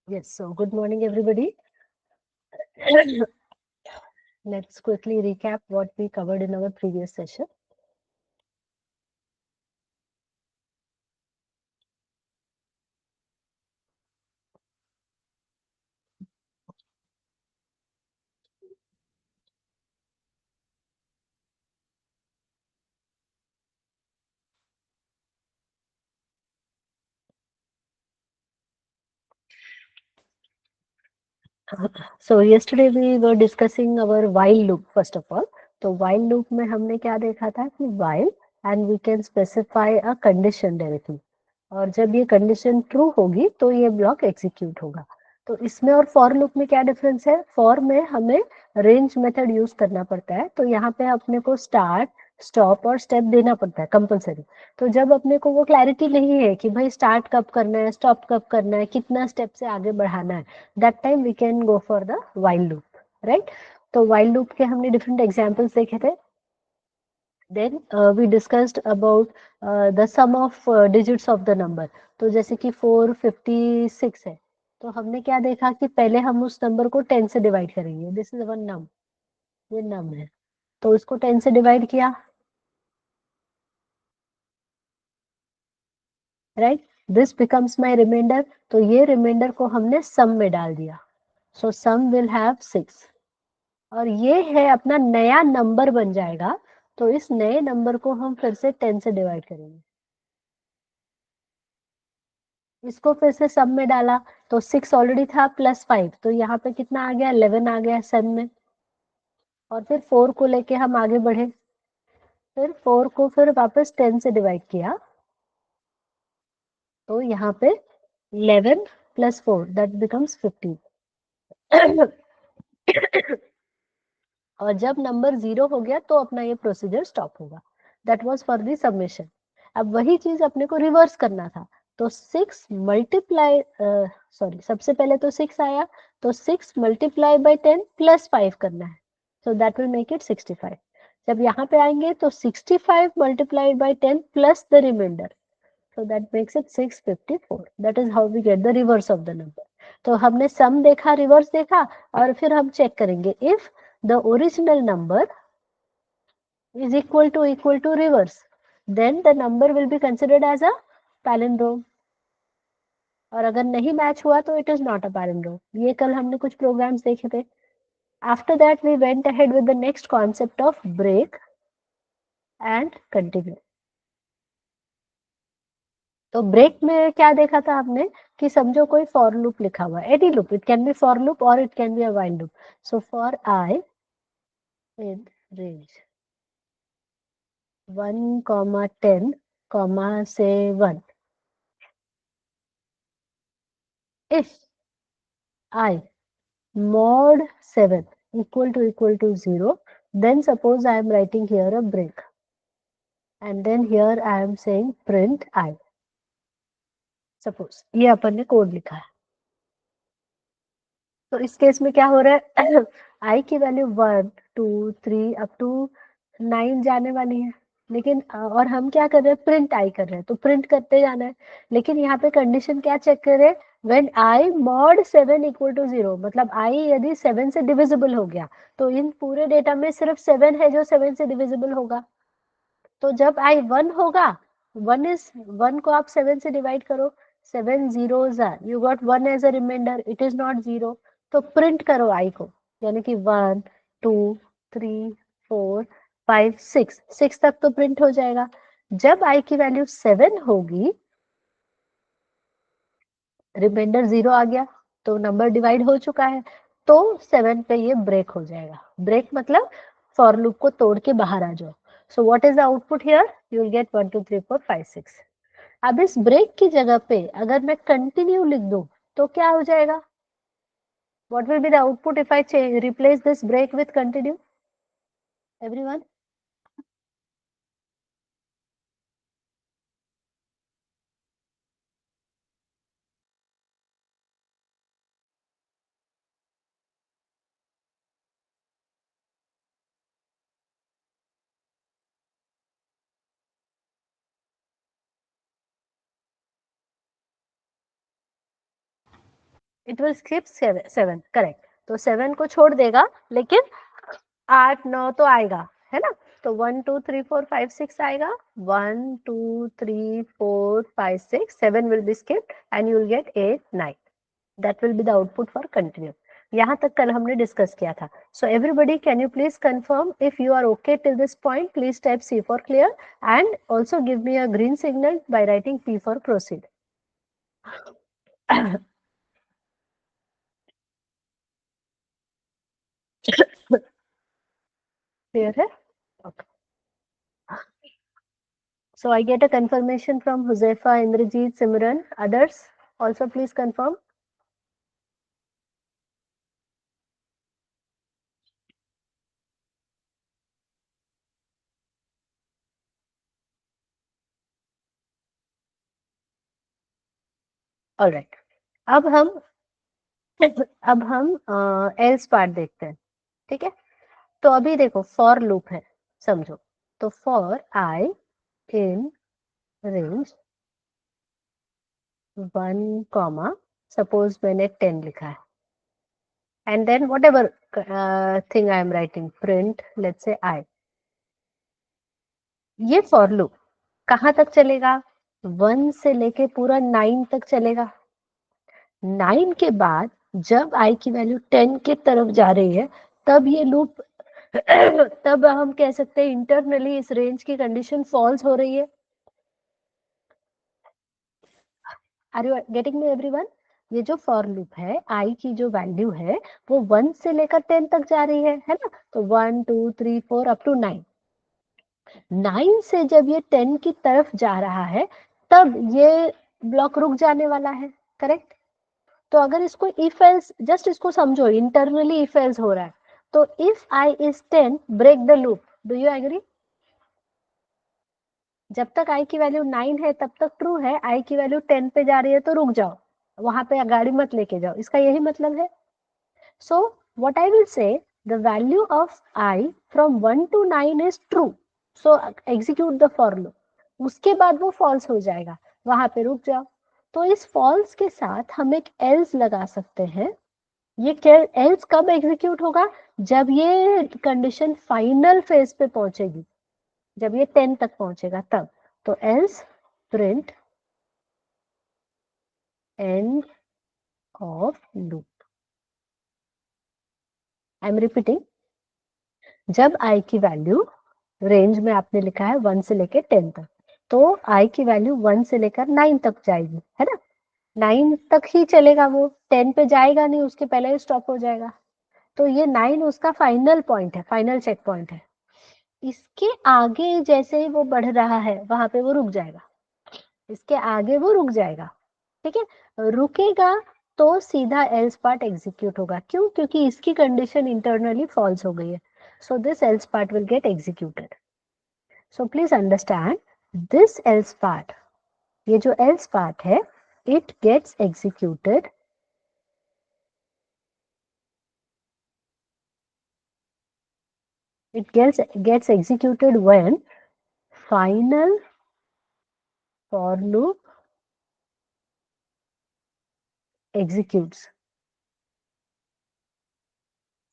Yes, so good morning, everybody. Let's quickly recap what we covered in our previous session. So yesterday we were discussing our while loop first of all. तो while loop में हमने क्या देखा था कि while and we can specify a condition directly. और जब ये कंडीशन ट्रू होगी तो ये ब्लॉक एग्जीक्यूट होगा. तो इसमें और फॉर लूप में क्या डिफरेंस है? फॉर में हमें रेंज मेथड यूज करना पड़ता है, तो यहाँ पे अपने को स्टार्ट, स्टॉप और स्टेप देना पड़ता है कंपलसरी. तो जब अपने को वो क्लैरिटी नहीं है कि भाई स्टार्ट कब करना है, स्टॉप कब करना है, कितना स्टेप से आगे बढ़ाना है, that time we can go for the while loop, right. तो व्हाइल लूप के हमने डिफरेंट एग्जांपल्स देखे थे. Then we discussed about the sum of digits of the number. तो जैसे कि 456 है, तो हमने क्या देखा कि पहले हम उस नंबर को 10 से डिवाइड करेंगे. दिस इज वन नम, ये नम है, तो इसको 10 से डिवाइड किया, right. This becomes my remainder. तो ये रिमाइंडर को हमने सम में डाल दिया. सो सम विल हैव 6 और ये है अपना नया नंबर बन जाएगा. तो इस नए नंबर को हम फिर से 10 से डिवाइड करेंगे. इसको फिर से सम में डाला, तो 6 ऑलरेडी था प्लस 5, तो यहाँ पे कितना आ गया? 11 आ गया सम में. और फिर 4 को लेके हम आगे बढ़े, फिर 4 को फिर वापस 10 से डिवाइड किया, तो यहाँ पे 11 प्लस 4 दैट बिकम्स 15. और जब नंबर 0 हो गया तो अपना ये प्रोसीजर स्टॉप होगा. That was for the submission. अब वही चीज अपने को रिवर्स करना था. तो 6 मल्टीप्लाई, सॉरी, सबसे पहले तो 6 आया, तो 6 मल्टीप्लाई बाय 10 प्लस 5 करना है. So that will make it 65. जब यहाँ पे आएंगे तो 65 multiplied by 10 plus the remainder, so that makes it 654. that is how we get the reverse of the number. तो हमने सम देखा, रिवर्स देखा, और फिर हम चेक करेंगे if the original number is equal to reverse, then the number will be considered as a palindrome. और अगर नहीं मैच हुआ तो it is not a palindrome. ये कल हमने कुछ प्रोग्राम्स देखे थे. After that we went ahead with the next concept of break and continue. तो ब्रेक में क्या देखा था हमने कि समझो कोई फॉर लूप लिखा हुआ है, any loop, it can be for loop और it can be a while loop. So for I in range 1 10 से 1, if I mod 7 equal to 0, then suppose I am writing here a break and then here I am saying print I. Suppose ये अपन ने code लिखा है, तो इस case में क्या हो रहा है? आई की वैल्यू 1 2 3 अप टू 9 जाने वाली है, लेकिन और हम क्या कर रहे हैं? प्रिंट आई कर रहे हैं, तो प्रिंट करते जाना है. लेकिन यहाँ पे कंडीशन क्या चेक करे? When I mod 7 equal to 0, मतलब आई यदि 7 से डिविजिबल हो गया, तो इन पूरे डेटा में सिर्फ 7 है जो 7 से डिविजिबल होगा. तो जब आई 1 होगा, 1 को आप 7 से डिवाइड करो, 7 zeros are, you got 1 as a remainder, it is not 0. तो प्रिंट करो आई को, यानी कि 1 2 3 4 5 6, 6 तक तो प्रिंट हो जाएगा. जब आई की वैल्यू 7 होगी, रिमाइंडर 0 आ गया, तो नंबर डिवाइड हो चुका है, तो 7 पे ये ब्रेक हो जाएगा. ब्रेक मतलब फॉर लूप को तोड़ के बाहर आ जाओ. So what is the output here? You will get 1 2 3 4 5 6. अब इस ब्रेक की जगह पे अगर मैं कंटिन्यू लिख दूं तो क्या हो जाएगा? What will be the output if I replace this break with continue? Everyone? It will skip 7, correct. तो 7 को छोड़ देगा, लेकिन 8 9 तो आएगा, है ना। तो 1 2 3 4 5 6 आएगा, 1 2 3 4 5 6, 7 will be skipped and you will get 8 9. That will be the output for continue. यहाँ तक कल हमने डिस्कस किया था. So everybody, can you please confirm if you are okay till this point? Please type C for clear and also give me a green signal by writing P for proceed. Clear है? Okay. So I get a confirmation from Huzaifa, Indrajit, Simran. Others also please confirm. All right. अब हम else part देखते हैं, ठीक है। तो अभी देखो फॉर लूप है, समझो। तो for I in range 1 comma, suppose मैंने 10 लिखा है, and then whatever thing I am writing, print let's say I. ये फॉर लूप कहाँ तक चलेगा? 1 से लेके पूरा 9 तक चलेगा। 9 के बाद जब आई की वैल्यू 10 की तरफ जा रही है, तब ये लूप तब हम कह सकते हैं इंटरनली इस रेंज की कंडीशन फॉल्स हो रही है। Are you getting me everyone? ये जो फॉर लूप है, आई की जो वैल्यू है वो 1 से लेकर 10 तक जा रही है ना। तो 1 2 3 4 अप टू 9। 9 से जब ये 10 की तरफ जा रहा है, तब ये ब्लॉक रुक जाने वाला है, करेक्ट। तो अगर इसको इफ एल्स, जस्ट इसको समझो, इंटरनली इफ एल्स हो रहा है। तो if I is 10, break the loop. Do you agree? जब तक आई की वैल्यू 9 है तब तक ट्रू है, आई की वैल्यू 10 पे जा रही है तो रुक जाओ, वहां पे गाड़ी मत लेके जाओ, इसका यही मतलब है। सो व्हाट आई विल से, the value of I from 1 to 9 is true, so execute the for loop. उसके बाद वो फॉल्स हो जाएगा, वहां पे रुक जाओ। तो इस फॉल्स के साथ हम एक एल्स लगा सकते हैं। ये एल्स कब एग्जीक्यूट होगा? जब ये कंडीशन फाइनल फेज पे पहुंचेगी, जब ये 10 तक पहुंचेगा तब। तो else print end of loop. I am repeating, जब आई की वैल्यू रेंज में आपने लिखा है 1 से लेकर 10 तक, तो आई की वैल्यू 1 से लेकर 9 तक जाएगी, है ना। 9 तक ही चलेगा, वो 10 पे जाएगा नहीं, उसके पहले ही स्टॉप हो जाएगा। तो ये 9 उसका फाइनल पॉइंट है, फाइनल चेक पॉइंट है। इसके आगे जैसे ही वो बढ़ रहा है, वहां पे वो रुक जाएगा, इसके आगे वो रुक जाएगा, ठीक है। रुकेगा तो सीधा एल्स पार्ट एग्जीक्यूट होगा। क्यों? क्योंकि इसकी कंडीशन इंटरनली फॉल्स हो गई है। So this else part will get executed. So please understand this else part, ये जो एल्स पार्ट है, it gets executed gets executed when final for loop executes।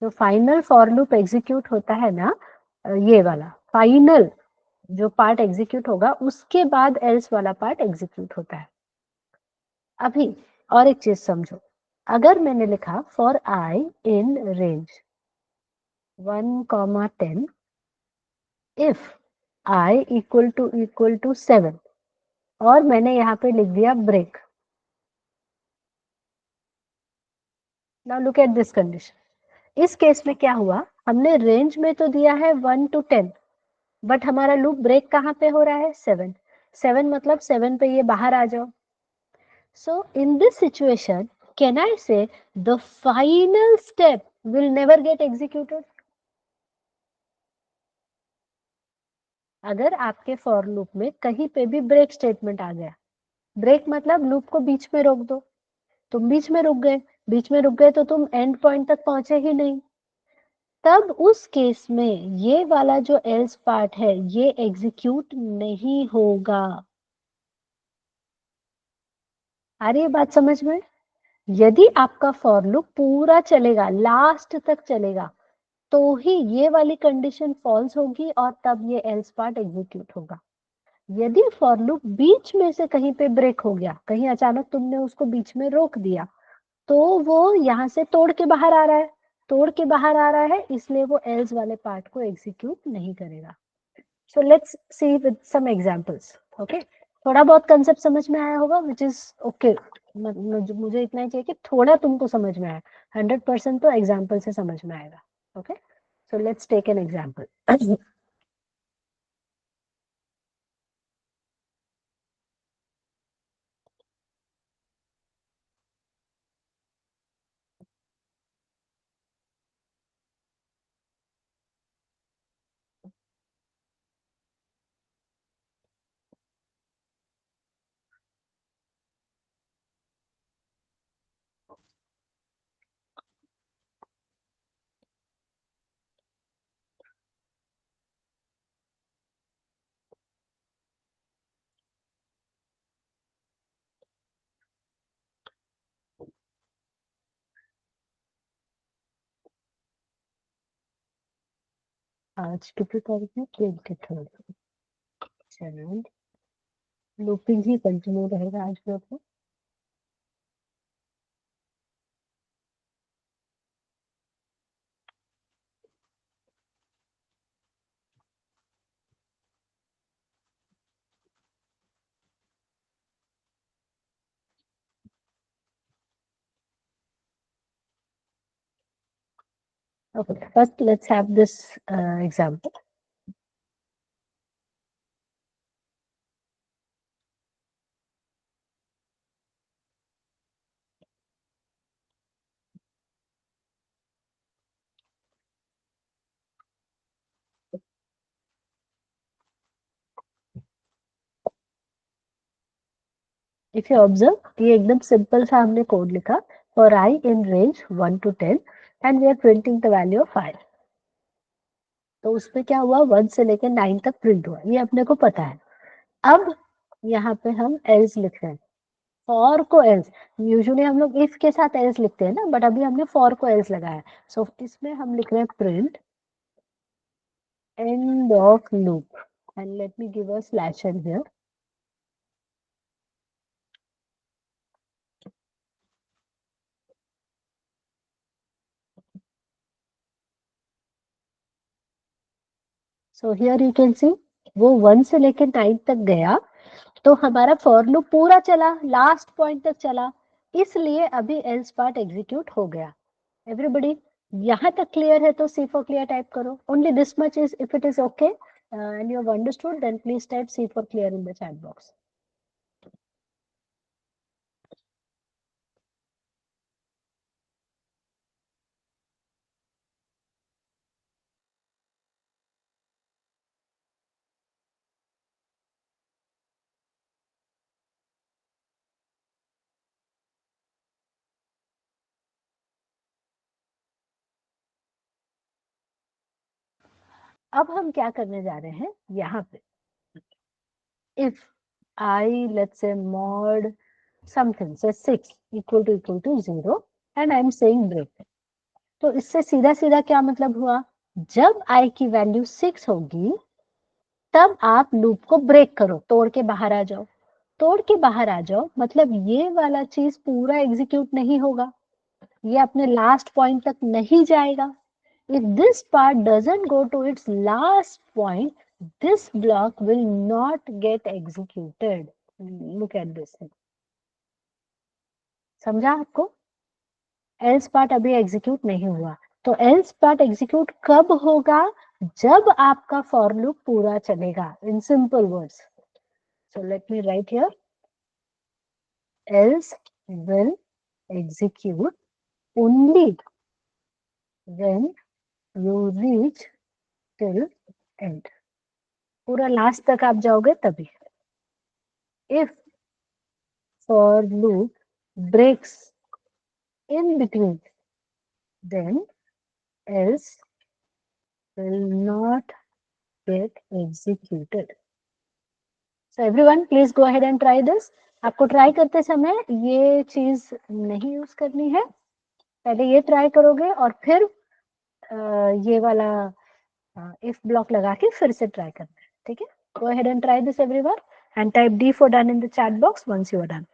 जो फाइनल फॉर लूप एग्जीक्यूट होता है ना, ये वाला फाइनल जो पार्ट एग्जीक्यूट होगा, उसके बाद एल्स वाला पार्ट एग्जीक्यूट होता है। अभी और एक चीज समझो, अगर मैंने लिखा for I in range 1, 10 if I equal to 7, और मैंने यहाँ पे लिख दिया break. Now look at this condition. इस केस में क्या हुआ, हमने रेंज में तो दिया है 1 to 10, बट हमारा लूप ब्रेक कहाँ पे हो रहा है? 7। 7 मतलब 7 पे ये बाहर आ जाओ। So in this situation can I say the final step will never get executed? अगर आपके फॉर लूप में कहीं पे भी ब्रेक स्टेटमेंट आ गया, ब्रेक मतलब लूप को बीच में रोक दो, तुम बीच में रुक गए, बीच में रुक गए तो तुम एंड पॉइंट तक पहुंचे ही नहीं, तब उस केस में ये वाला जो एल्स पार्ट है ये एग्जीक्यूट नहीं होगा। आ रही है बात समझ में? यदि आपका फॉर लूप पूरा चलेगा, लास्ट तक चलेगा, तो ही ये वाली कंडीशन फॉल्स होगी और तब ये एल्स पार्ट एग्जीक्यूट होगा। यदि फॉर लूप बीच में से कहीं पे ब्रेक हो गया, कहीं अचानक तुमने उसको बीच में रोक दिया, तो वो यहाँ से तोड़ के बाहर आ रहा है, तोड़ के बाहर आ रहा है, इसलिए वो एल्स वाले पार्ट को एग्जीक्यूट नहीं करेगा। So let's see with some examples. Okay, थोड़ा बहुत कंसेप्ट समझ में आया होगा, विच इज ओके। मुझे इतना ही चाहिए कि थोड़ा तुमको समझ में आए, 100% तो एग्जाम्पल से समझ में आएगा। Okay, so let's take an example. आज कितनी तारीख है? 23rd। चलो, लूपिंग ही कंटिन्यू रहेगा आज भी अपना। Okay, first let's have this example. If you observe, ये एकदम सिंपल सा हमने कोड लिखा, for I in range 1 to 10 and we are printing the value of 5. तो उसमें क्या हुआ, 1 से लेकर 9 तक प्रिंट हुआ, ये अपने को पता है। अब यहाँ पे हम एल्स लिख रहे हैं, फॉर को एल्स। यूजुअली हम लोग इफ के साथ एल्स लिखते हैं ना, बट अभी हमने फॉर को एल्स लगाया है। सो इसमें हम लिख रहे हैं print end of loop and let me give a slash n here. So here you can see, वो 1 से लेकर 9 तक गया, तो हमारा फॉर लूप पूरा चला, लास्ट पॉइंट तक चला, इसलिए अभी एल्स पार्ट एग्जीक्यूट हो गया। एवरीबडी यहाँ तक क्लियर है? तो सी फॉर क्लियर टाइप करो, only this much is, if it is okay and you have understood, then please type C for clear in the chat box. अब हम क्या करने जा रहे हैं यहाँ पे, if I let's say mod something say 6 equal to 0 and I am saying break, तो इससे सीधा सीधा क्या मतलब हुआ, जब I की वैल्यू 6 होगी तब आप लूप को ब्रेक करो, तोड़ के बाहर आ जाओ। तोड़ के बाहर आ जाओ मतलब ये वाला चीज पूरा एग्जीक्यूट नहीं होगा, ये अपने लास्ट पॉइंट तक नहीं जाएगा। If this part doesn't go to its last point, this block will not get executed. Look at this thing. समझा आपको? else part अभी एग्जीक्यूट नहीं हुआ, तो else part एग्जीक्यूट कब होगा, जब आपका for loop पूरा चलेगा। In simple words, so let me write here, else will execute only when you reach till end, पूरा लास्ट तक आप जाओगे तभी। if for loop breaks in between, then else will not get executed. So everyone, please go ahead and try this. आपको try करते समय ये चीज नहीं यूज करनी है, पहले ये ट्राई करोगे और फिर ये वाला इफ ब्लॉक लगा के फिर से ट्राई करना है, ठीक है। Go ahead and try this everyone and type D for done in the chat box once you are done.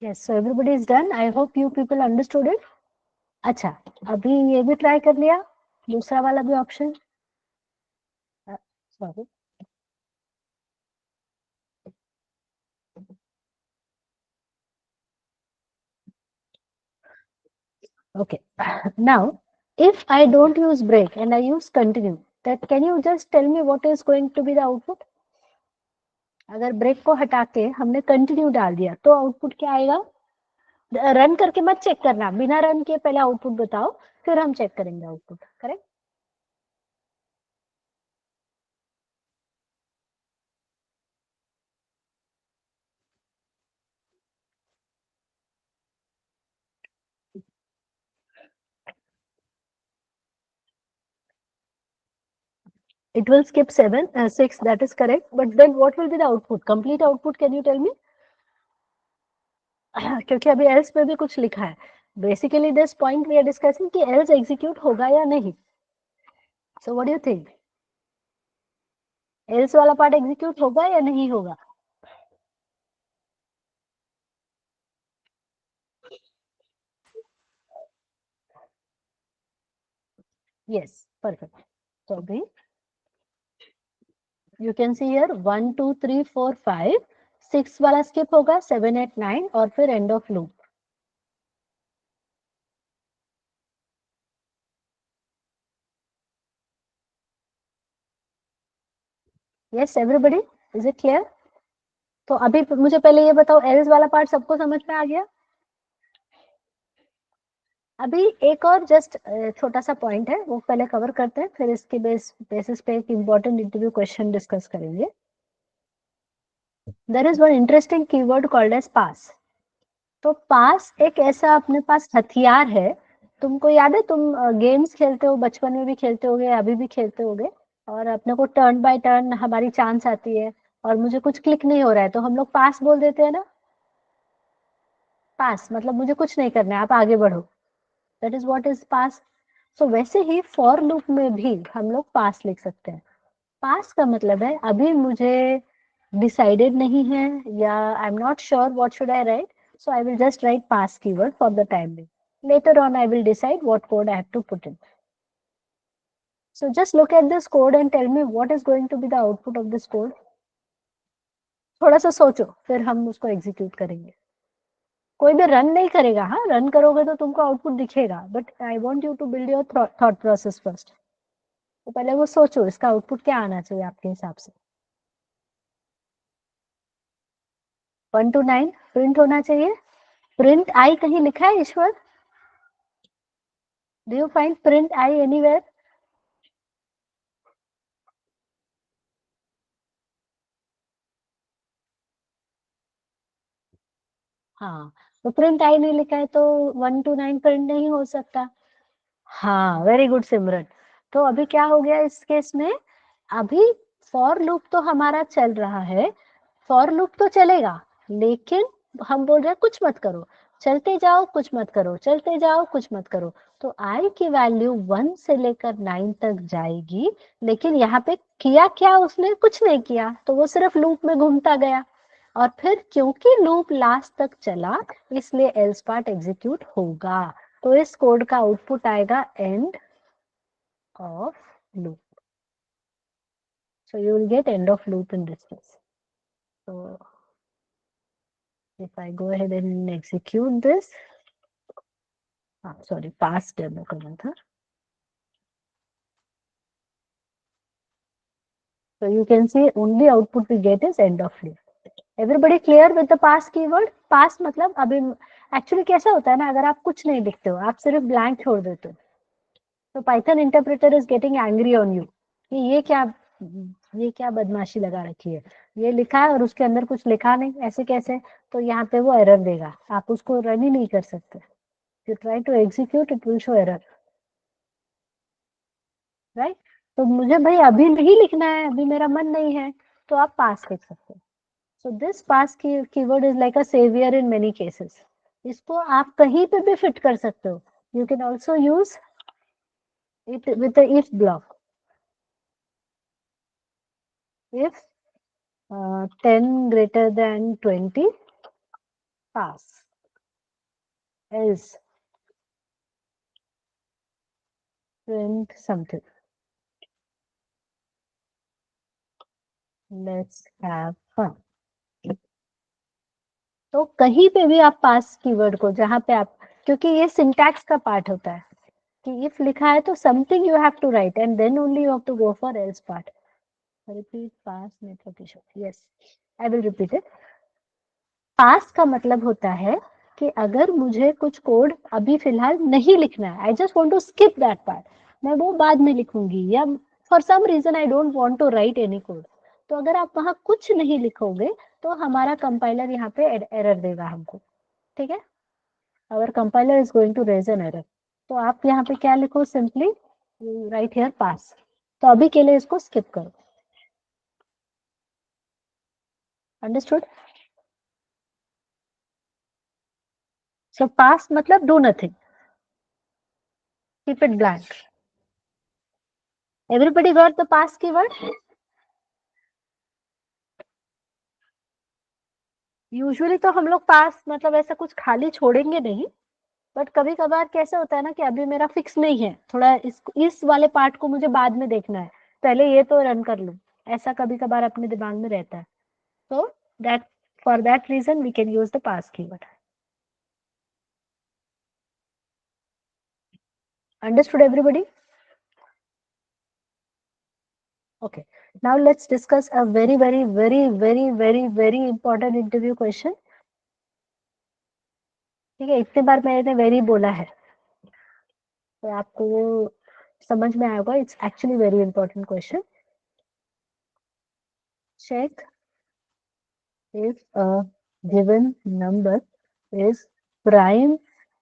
Yes, so everybody is done. I hope you people understood it. अच्छा, अभी ये भी try कर लिया, दूसरा वाला भी option. Sorry, okay. Now, if I don't use break and I use continue, that can you just tell me what is going to be the output? अगर ब्रेक को हटा के हमने कंटिन्यू डाल दिया तो आउटपुट क्या आएगा? रन करके मत चेक करना, बिना रन किए पहले आउटपुट बताओ, फिर हम चेक करेंगे output, correct? It will skip 7, 6, that is correct. But then what will be the output? Complete output, can you tell me? क्योंकि अभी else पे भी कुछ लिखा है. Basically, this point we are discussing कि else execute होगा या नहीं. So what do you think? Else वाला part execute होगा या नहीं होगा? Yes, perfect. So अभी you can see here 1, 2, 3, 4, 5, 6 वाला skip होगा, 7, 8, 9 और फिर end of loop. Yes, everybody, is it clear? तो अभी मुझे पहले ये बताओ, else वाला part सबको समझ में आ गया? अभी एक और जस्ट छोटा सा पॉइंट है, वो पहले कवर करते हैं, फिर इसके बेसिस पे एक इम्पोर्टेंट इंटरव्यू क्वेश्चन डिस्कस करेंगे. There is one interesting keyword called as pass. तो पास एक ऐसा अपने पास हथियार है तुमको याद है तुम गेम्स खेलते हो, बचपन में भी खेलते होगे, अभी भी खेलते होगे, और अपने को टर्न बाय टर्न हमारी चांस आती है और मुझे कुछ क्लिक नहीं हो रहा है तो हम लोग पास बोल देते हैं ना। पास मतलब मुझे कुछ नहीं करना है, आप आगे बढ़ो, that is what is pass. So वैसे ही फॉर लूप में भी हम लोग पास लिख सकते हैं। पास का मतलब है अभी मुझे डिसाइडेड नहीं है, या I am not sure what should I right, so I will just right pass keyword for the time being, later on I will decide what code I have to put in. So just look at this code and tell me what is going to be the output of this code. थोड़ा सा सोचो फिर हम उसको execute करेंगे। कोई भी run नहीं करेगा, हाँ रन करोगे तो तुमको आउटपुट दिखेगा, but I want you to build your thought process first. तो पहले वो सोचो इसका आउटपुट क्या आना चाहिए आपके हिसाब से। 1 to 9 प्रिंट होना चाहिए। प्रिंट आई कहीं लिखा है Ishwar? Do you find print I anywhere? हाँ, तो प्रिंट आई नहीं लिखा है तो 1 to 9 प्रिंट नहीं हो सकता। हाँ, वेरी गुड सिमरन। तो अभी क्या हो गया इस केस में, अभी फॉर लूप तो हमारा चल रहा है, फॉर लूप तो चलेगा, लेकिन हम बोल रहे हैं कुछ मत करो, चलते जाओ कुछ मत करो, चलते जाओ कुछ मत करो। तो आई की वैल्यू 1 से लेकर 9 तक जाएगी, लेकिन यहाँ पे किया क्या उसने, कुछ नहीं किया, तो वो सिर्फ लूप में घूमता गया। और फिर क्योंकि लूप लास्ट तक चला इसलिए एल्स पार्ट एग्जीक्यूट होगा। तो इस कोड का आउटपुट आएगा and of loop. So you will get end of loop in this case. So if I go ahead and execute this, sorry, past demo करना था. So you can see only output we get is end of loop. Everybody clear with the pass keyword? Pass मतलब अभी actually कैसा होता है ना, अगर आप कुछ नहीं लिखते हो, आप सिर्फ ब्लैंक छोड़ देते हो, तो Python interpreter is getting angry on you कि ये क्या बदमाशी लगा रखी है, ये लिखा है और उसके अंदर कुछ लिखा नहीं, ऐसे कैसे। तो यहाँ पे वो एरर देगा, आप उसको रन ही नहीं कर सकते। You try to execute, it will show error, right? तो मुझे भाई अभी नहीं लिखना है, अभी मेरा मन नहीं है, तो आप पास लिख सकते हो। So this pass keyword is like a saviour in many cases. इसको आप कहीं पे भी फिट कर सकते हो। You can also use it with the if block. If 10 greater than 20, pass, else print something. Let's have fun. तो कहीं पे भी आप पास कीवर्ड को, जहां पे आप, क्योंकि ये सिंटैक्स का पार्ट होता है कि इफ लिखा है तो something you have to write and then only you have to go for else part. Repeat pass network issue, yes I will repeat it. Pass का मतलब होता है कि अगर मुझे कुछ कोड अभी फिलहाल नहीं लिखना है, I just want to skip that part, मैं वो बाद में लिखूंगी, या for some reason I don't want to write any code, तो अगर आप वहां कुछ नहीं लिखोगे तो हमारा कंपाइलर यहाँ पे एरर देगा हमको, ठीक है। our compiler is going to raise an error। तो आप यहाँ पे क्या लिखो, सिंपली राइट हियर पास। तो अभी के लिए इसको स्किप करो। अंडरस्टूड? सो पास मतलब do nothing, keep it blank. Everybody got the pass keyword? Usually तो हम लोग पास मतलब ऐसा कुछ खाली छोड़ेंगे नहीं, बट कभी कभार कैसे होता है ना कि अभी मेरा फिक्स नहीं है, थोड़ा इस वाले पार्ट को मुझे बाद में देखना है, पहले ये तो रन कर लूं, ऐसा कभी कभार अपने दिमाग में रहता है। तो that for that reason we can use the pass keyword. Understood everybody? Okay. Now let's discuss a very important interview question. ठीक है, इतने बार मैंने वेरी बोला है तो आपको वो समझ में आएगा। It's actually very important question. Check if a given number is prime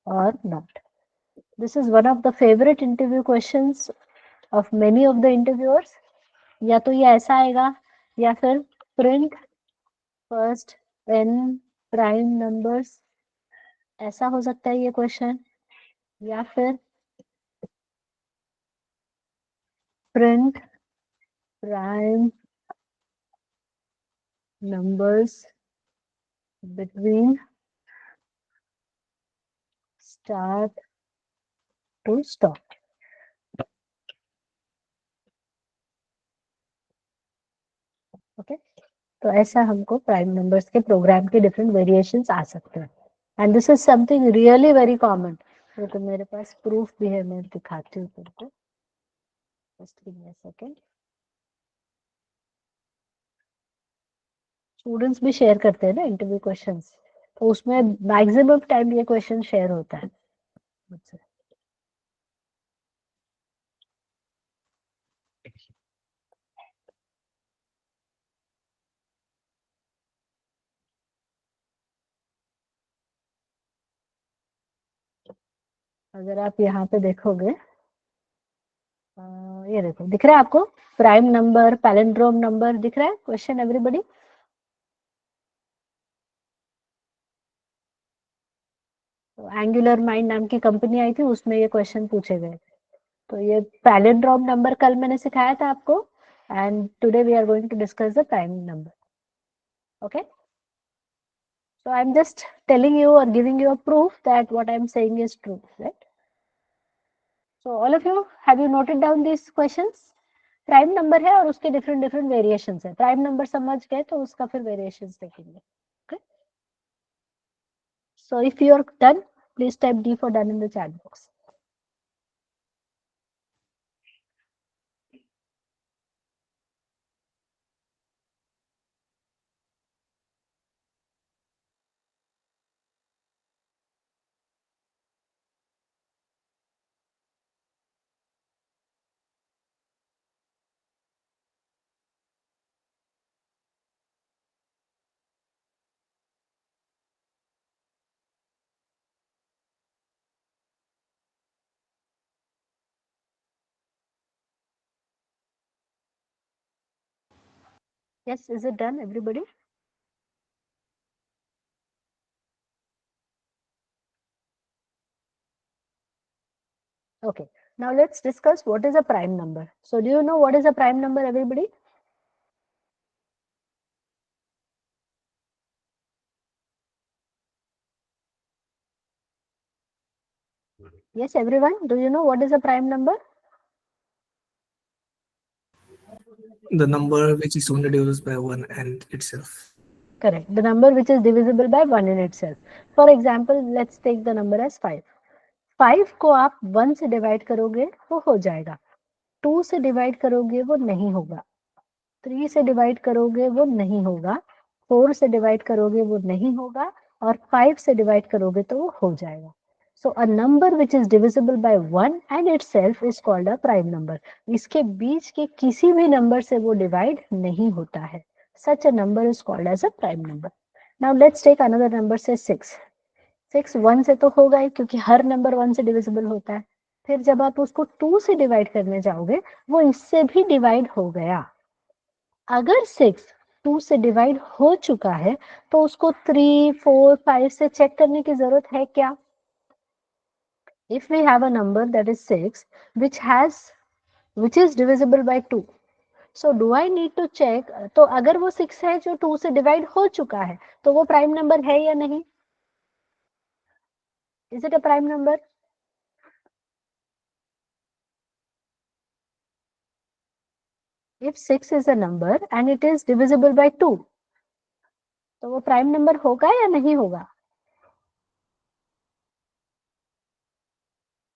or not. This is one of the favourite interview questions of many of the interviewers. या तो ये ऐसा आएगा, या फिर print first n prime numbers, ऐसा हो सकता है ये क्वेश्चन, या फिर print prime numbers between start to stop. Okay, तो ऐसा हमको प्राइम नंबर्स के प्रोग्राम के डिफरेंट वेरिएशंस आ सकते हैं, and this is something really very common. तो मेरे पास प्रूफ भी है, मैं दिखाती हूँ तुमको, just give me a second. Students भी शेयर करते हैं ना इंटरव्यू क्वेश्चंस, तो उसमें मैक्सिमम टाइम ये क्वेश्चन शेयर होता है मुझसे। अगर आप यहाँ पे देखोगे, ये देखो, दिख रहा है आपको प्राइम नंबर, पैलिंड्रोम नंबर दिख रहा है क्वेश्चन एवरीबॉडी? तो एंगुलर माइंड नाम की कंपनी आई थी, उसमें ये क्वेश्चन पूछे गए। तो ये पैलिंड्रोम नंबर कल मैंने सिखाया था आपको, and today we are going to discuss the prime number. Okay, so I'm just telling you or giving you a proof that what I'm saying is true, right? So all of you, have you noted down these questions? Prime number है और उसके different different variations है। Prime number समझ गए तो उसका फिर variations देखेंगे। Okay, so if you are done, please type D for done in the chat box. Yes, is it done, everybody? Okay, now let's discuss what is a prime number. So do you know what is a prime number, everybody? Yes, everyone, do you know what is a prime number? The number which is only divisible by 1 and itself. Correct, the number which is divisible by 1 in itself. For example, let's take the number as 5. 5 को आप 1 से divide करोगे वो हो जाएगा, 2 से divide करोगे वो नहीं होगा, 3 से डिवाइड करोगे वो नहीं होगा, 4 से डिवाइड करोगे वो नहीं होगा, और 5 से डिवाइड करोगे तो वो हो जाएगा। So a number which is divisible by 1 and itself is called a prime number. इसके बीच के किसी भी नंबर से वो डिवाइड नहीं होता है। Such a number is called as a prime number. Now let's take another number say 6। 6 1 से तो होगा ही, क्योंकि हर नंबर 1 से डिविजिबल होता है। फिर जब आप उसको 2 से डिवाइड करने जाओगे वो इससे भी डिवाइड हो गया। अगर 6 2 से डिवाइड हो चुका है तो उसको 3 4 5 से चेक करने की जरूरत है क्या? If we have a number that is 6 which is divisible by 2, so do I need to check? तो अगर वो 6 है जो 2 से डिवाइड हो चुका है तो वो प्राइम नंबर है या नहीं? Is it a prime number? If 6 is a number and it is divisible by 2, तो वो प्राइम नंबर होगा या नहीं होगा?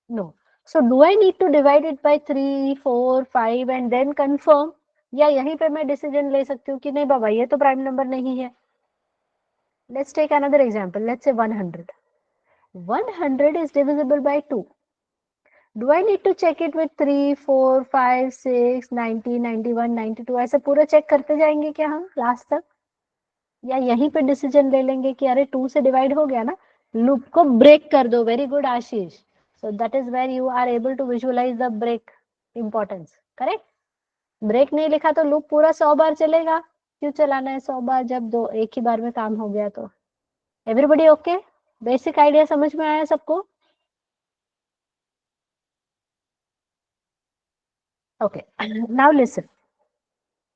No. So do I need to divide it by 3 4 5 and then confirm, या यहीं पे मैं डिसीजन ले सकती हूँ कि नहीं बाबा ये तो प्राइम नंबर नहीं है? Let's take another example. Let's say 100. 100 is divisible by 2. Do I need to check it with 3 4 5 6 90 91 92? ऐसे पूरा चेक करते जाएंगे क्या हम लास्ट तक, या यहीं पे डिसीजन ले लेंगे कि अरे 2 से डिवाइड हो गया ना, लूप को ब्रेक कर दो? Very good Ashish. So that is where you are able to visualize the break importance. Correct? Break नहीं लिखा तो लूप पूरा 100 बार चलेगा. क्यों चलाना है 100 बार जब दो एक ही बार में काम हो गया तो. Everybody okay? बेसिक आइडिया समझ में आया सबको? Okay, now listen.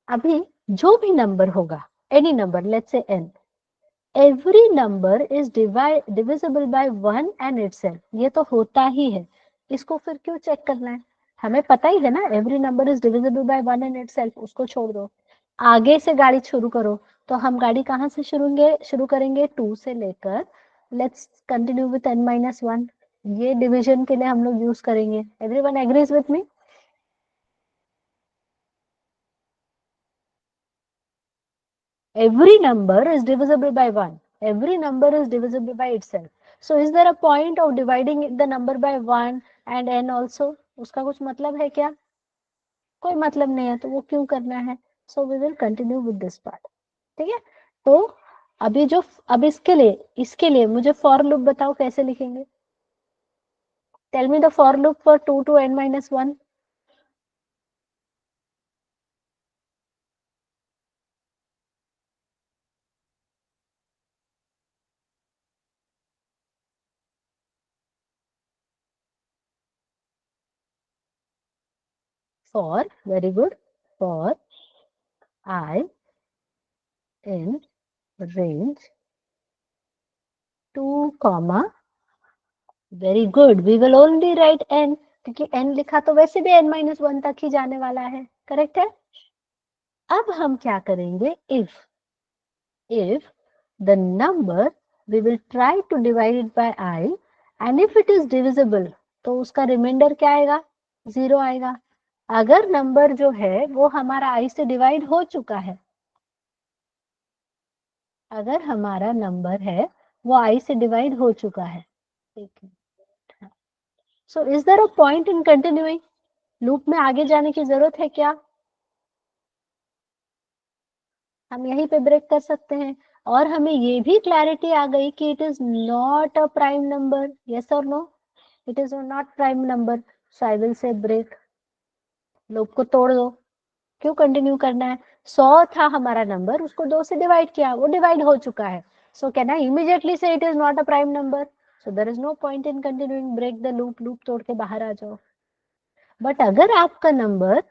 अभी जो भी नंबर होगा, any number, let's say n, every number is divisible by 1 and itself. ये तो होता ही है. इसको फिर क्यों चेक करना है? हमें पता ही है ना, every number is divisible by 1 and itself. उसको छोड़ दो, आगे से गाड़ी शुरू करो. तो हम गाड़ी कहाँ से शुरू करेंगे? 2 से लेकर, let's continue with n minus 1. ये डिवीजन के लिए हम लोग यूज करेंगे. Everyone agrees with me? Every number is divisible by 1. Every number is divisible by itself. So is there a point of dividing the number by 1 and n also? उसका कुछ मतलब है क्या? कोई मतलब नहीं है, तो वो क्यों करना है? So we will continue with this part. ठीक है? तो अब इसके लिए मुझे for loop बताओ कैसे लिखेंगे? Tell me the for loop for 2 to n minus 1. For, very good. For I in range 2, very good. We will only write n, क्योंकि n लिखा तो वैसे भी n minus 1 तक ही जाने वाला है. करेक्ट है? अब हम क्या करेंगे? if the number we will try to divide it by I and if it is divisible, तो उसका रिमाइंडर क्या आएगा? 0 आएगा. अगर नंबर जो है वो हमारा I से डिवाइड हो चुका है, अगर हमारा नंबर है वो I से डिवाइड हो चुका है, ठीक है. So is there a point in continuing? Loop में आगे जाने की जरूरत है क्या? हम यहीं पे ब्रेक कर सकते हैं. और हमें ये भी क्लैरिटी आ गई कि it is not a prime number. Yes और no? It is not prime number. So I will say break. Loop को तोड़ दो. क्यों कंटिन्यू करना है? 100 था हमारा नंबर, उसको 2 से डिवाइड किया, वो डिवाइड हो चुका है. So can I immediately say it is not a prime number? So there is no point in continuing. Break the loop. Loop तोड़ के बाहर आ जाओ. बट अगर आपका नंबर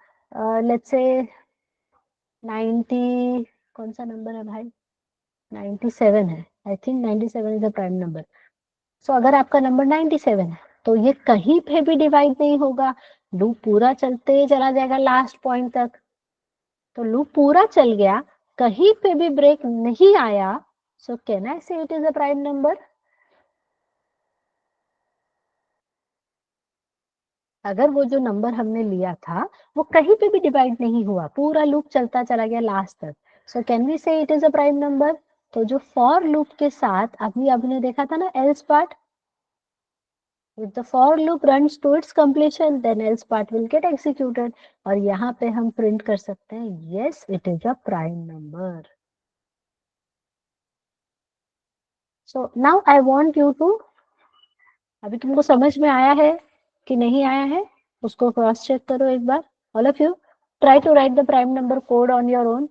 लेट्स से 90, कौन सा नंबर है भाई? 97 है. I think 97 is a prime number. So अगर आपका नंबर 97 है तो ये कहीं पे भी डिवाइड नहीं होगा. लूप पूरा चलते चला जाएगा लास्ट पॉइंट तक. तो लूप पूरा चल गया, कहीं पे भी ब्रेक नहीं आया. सो कैन आई से it is a prime number? अगर वो जो नंबर हमने लिया था वो कहीं पे भी डिवाइड नहीं हुआ, पूरा लूप चलता चला गया लास्ट तक, सो कैन वी से it is a prime number? तो जो फॉर लूप के साथ अभी आपने देखा था ना else part, if the for loop runs to its completion then else part will get executed. और यहाँ पे हम प्रिंट कर सकते हैं yes it is a prime number. So now I want you to, अभी तुमको समझ में आया है कि नहीं आया है? उसको क्रॉस चेक करो एक बार. All of you try to write the prime number code on your own.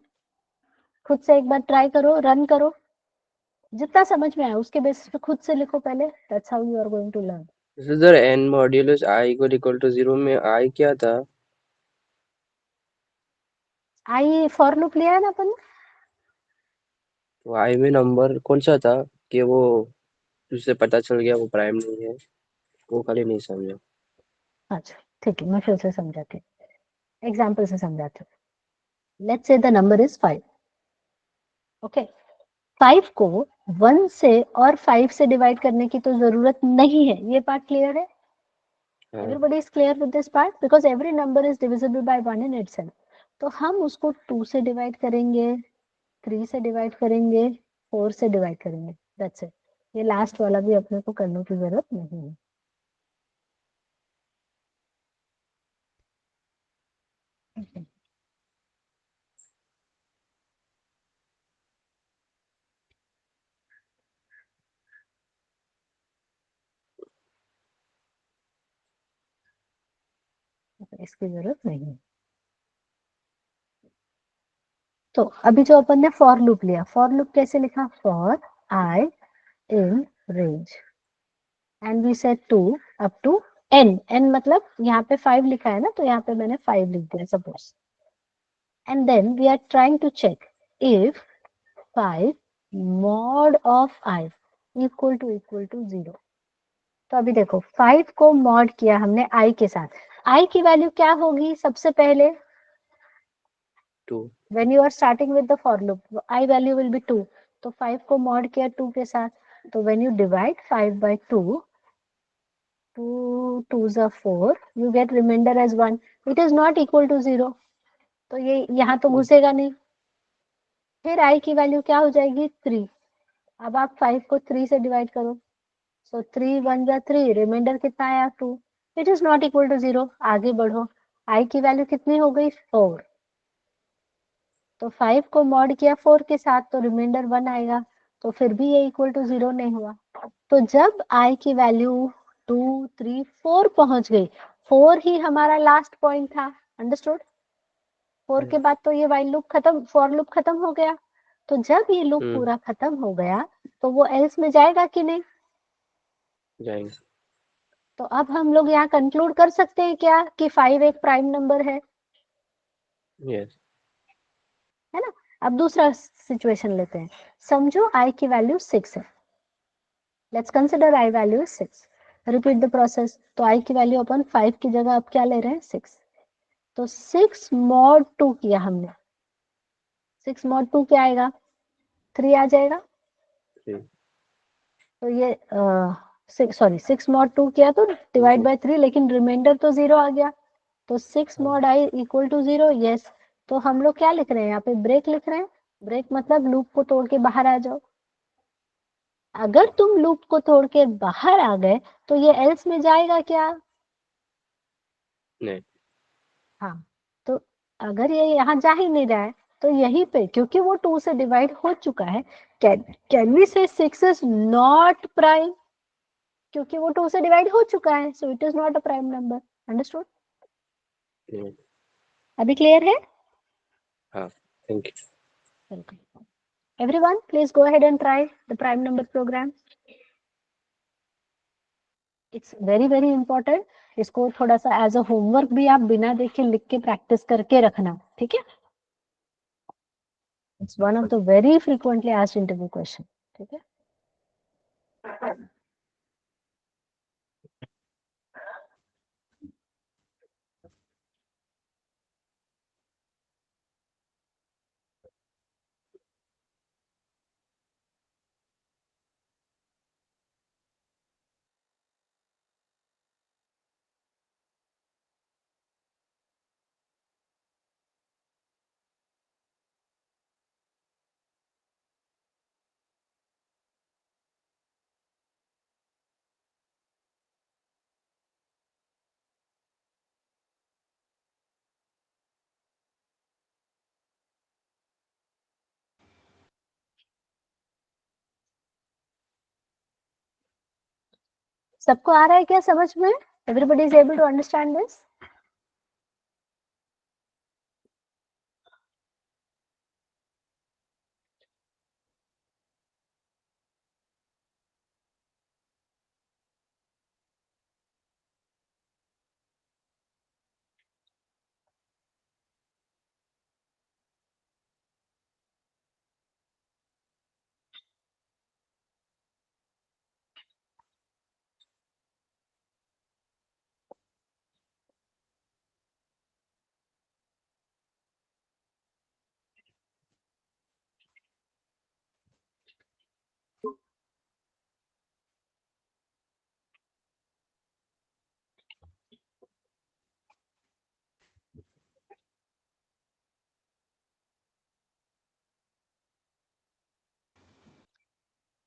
खुद से एक बार ट्राई करो, रन करो. जितना समझ में आया उसके बेसिस पे खुद से लिखो पहले. That's how you are going to learn. Sir n modulus i equal to 0 में i क्या था? आई फॉर लूप लिया है ना अपन. तो i में नंबर कौन सा था कि वो उससे पता चल गया वो प्राइम नहीं है? वो खाली नहीं समझा. अच्छा ठीक है, मैं फिर से समझाती हूँ, एग्जाम्पल से समझाती हूँ. Let's say the number is 5. Okay, 5 को 1 से और 5 से डिवाइड करने की तो जरूरत नहीं है. ये पार्ट क्लियर है? हाँ. Everybody is clear with this part? Because every number is divisible by 1 in itself. तो हम उसको 2 से डिवाइड करेंगे, 3 से डिवाइड करेंगे, 4 से डिवाइड करेंगे. That's it. ये लास्ट वाला भी अपने को करने की जरूरत नहीं है. इसकी जरूरत नहीं है। तो अभी जो अपन ने फॉर लूप लिया, फॉर लूप कैसे लिखा, for I in range and we set 2 up to n, n मतलब यहाँ पे 5 लिखा है ना, तो यहाँ पे मैंने 5 लिख दिया suppose, and then we are trying to check if 5 mod of I equal to 0। तो अभी देखो 5 को मॉड किया हमने I के साथ, I की वैल्यू क्या होगी सबसे पहले, 2 when you are starting with the for loop I value will be 2, तो 5 को मॉड किया 2 के साथ, तो when you divide 5 by 2, 2 2s are 4, you get remainder as 1, it is not equal to 0, तो ये यहाँ तो घुसेगा नहीं। फिर I की वैल्यू क्या हो जाएगी 3, अब आप 5 को 3 से डिवाइड करो, सो 3 1 जा 3, रिमाइंडर कितना आया 2, it is not equal to 0, आगे बढ़ो, I की वैल्यू कितनी हो गई 4, तो 5 को मॉड किया 4 के साथ, तो रिमाइंडर 1 आएगा, तो फिर भी ये इक्वल टू 0 नहीं हुआ। तो जब I की वैल्यू 2 3 4 पहुंच गई, 4 ही हमारा लास्ट पॉइंट था, अंडरस्टूड, 4 के बाद तो ये वाइल लूप खत्म, फॉर लूप खत्म हो गया, तो जब ये लूप पूरा खत्म हो गया तो वो एल्स में जाएगा कि नहीं जाएंगे। तो अब हम लोग यहाँ कंक्लूड कर सकते हैं क्या कि 5 एक प्राइम नंबर है यस है ना। अब दूसरा सिचुएशन लेते हैं, समझो I की वैल्यू 6 है, let's consider I value 6, repeat the process, तो I की वैल्यू अपन 5 की जगह अब क्या ले रहे हैं 6, तो 6 mod 2 किया हमने, 6 mod 2 क्या आएगा 3 आ जाएगा, तो ये 6 mod 2 किया तो डिवाइड बाय 3, लेकिन रिमाइंडर तो 0 आ गया, तो 6 mod I equal to 0, yes. तो हम लोग क्या लिख रहे हैं यहाँ पे, ब्रेक लिख रहे हैं, ब्रेक मतलब लूप को तोड़ के बाहर आ जाओ। अगर तुम लूप को तोड़ के बाहर आ गए तो ये एल्स में जाएगा क्या, नहीं, हाँ, तो अगर ये यहाँ जा ही नहीं रहा है तो यहीं पे क्योंकि वो 2 से डिवाइड हो चुका है, कैन वी से 6 इज नॉट प्राइम, क्योंकि वो 2 से डिवाइड हो चुका है, so it is not a prime number, understood, अभी क्लियर है। हाँ, thank you. Welcome. Everyone, please go ahead and try the prime number program. It's very very important. इसको थोड़ा सा एज अ होमवर्क भी आप बिना देखे लिख के प्रैक्टिस करके रखना, ठीक है। It's one of the very frequently asked interview question, ठीक है। सबको आ रहा है क्या समझ में, everybody is able to understand this.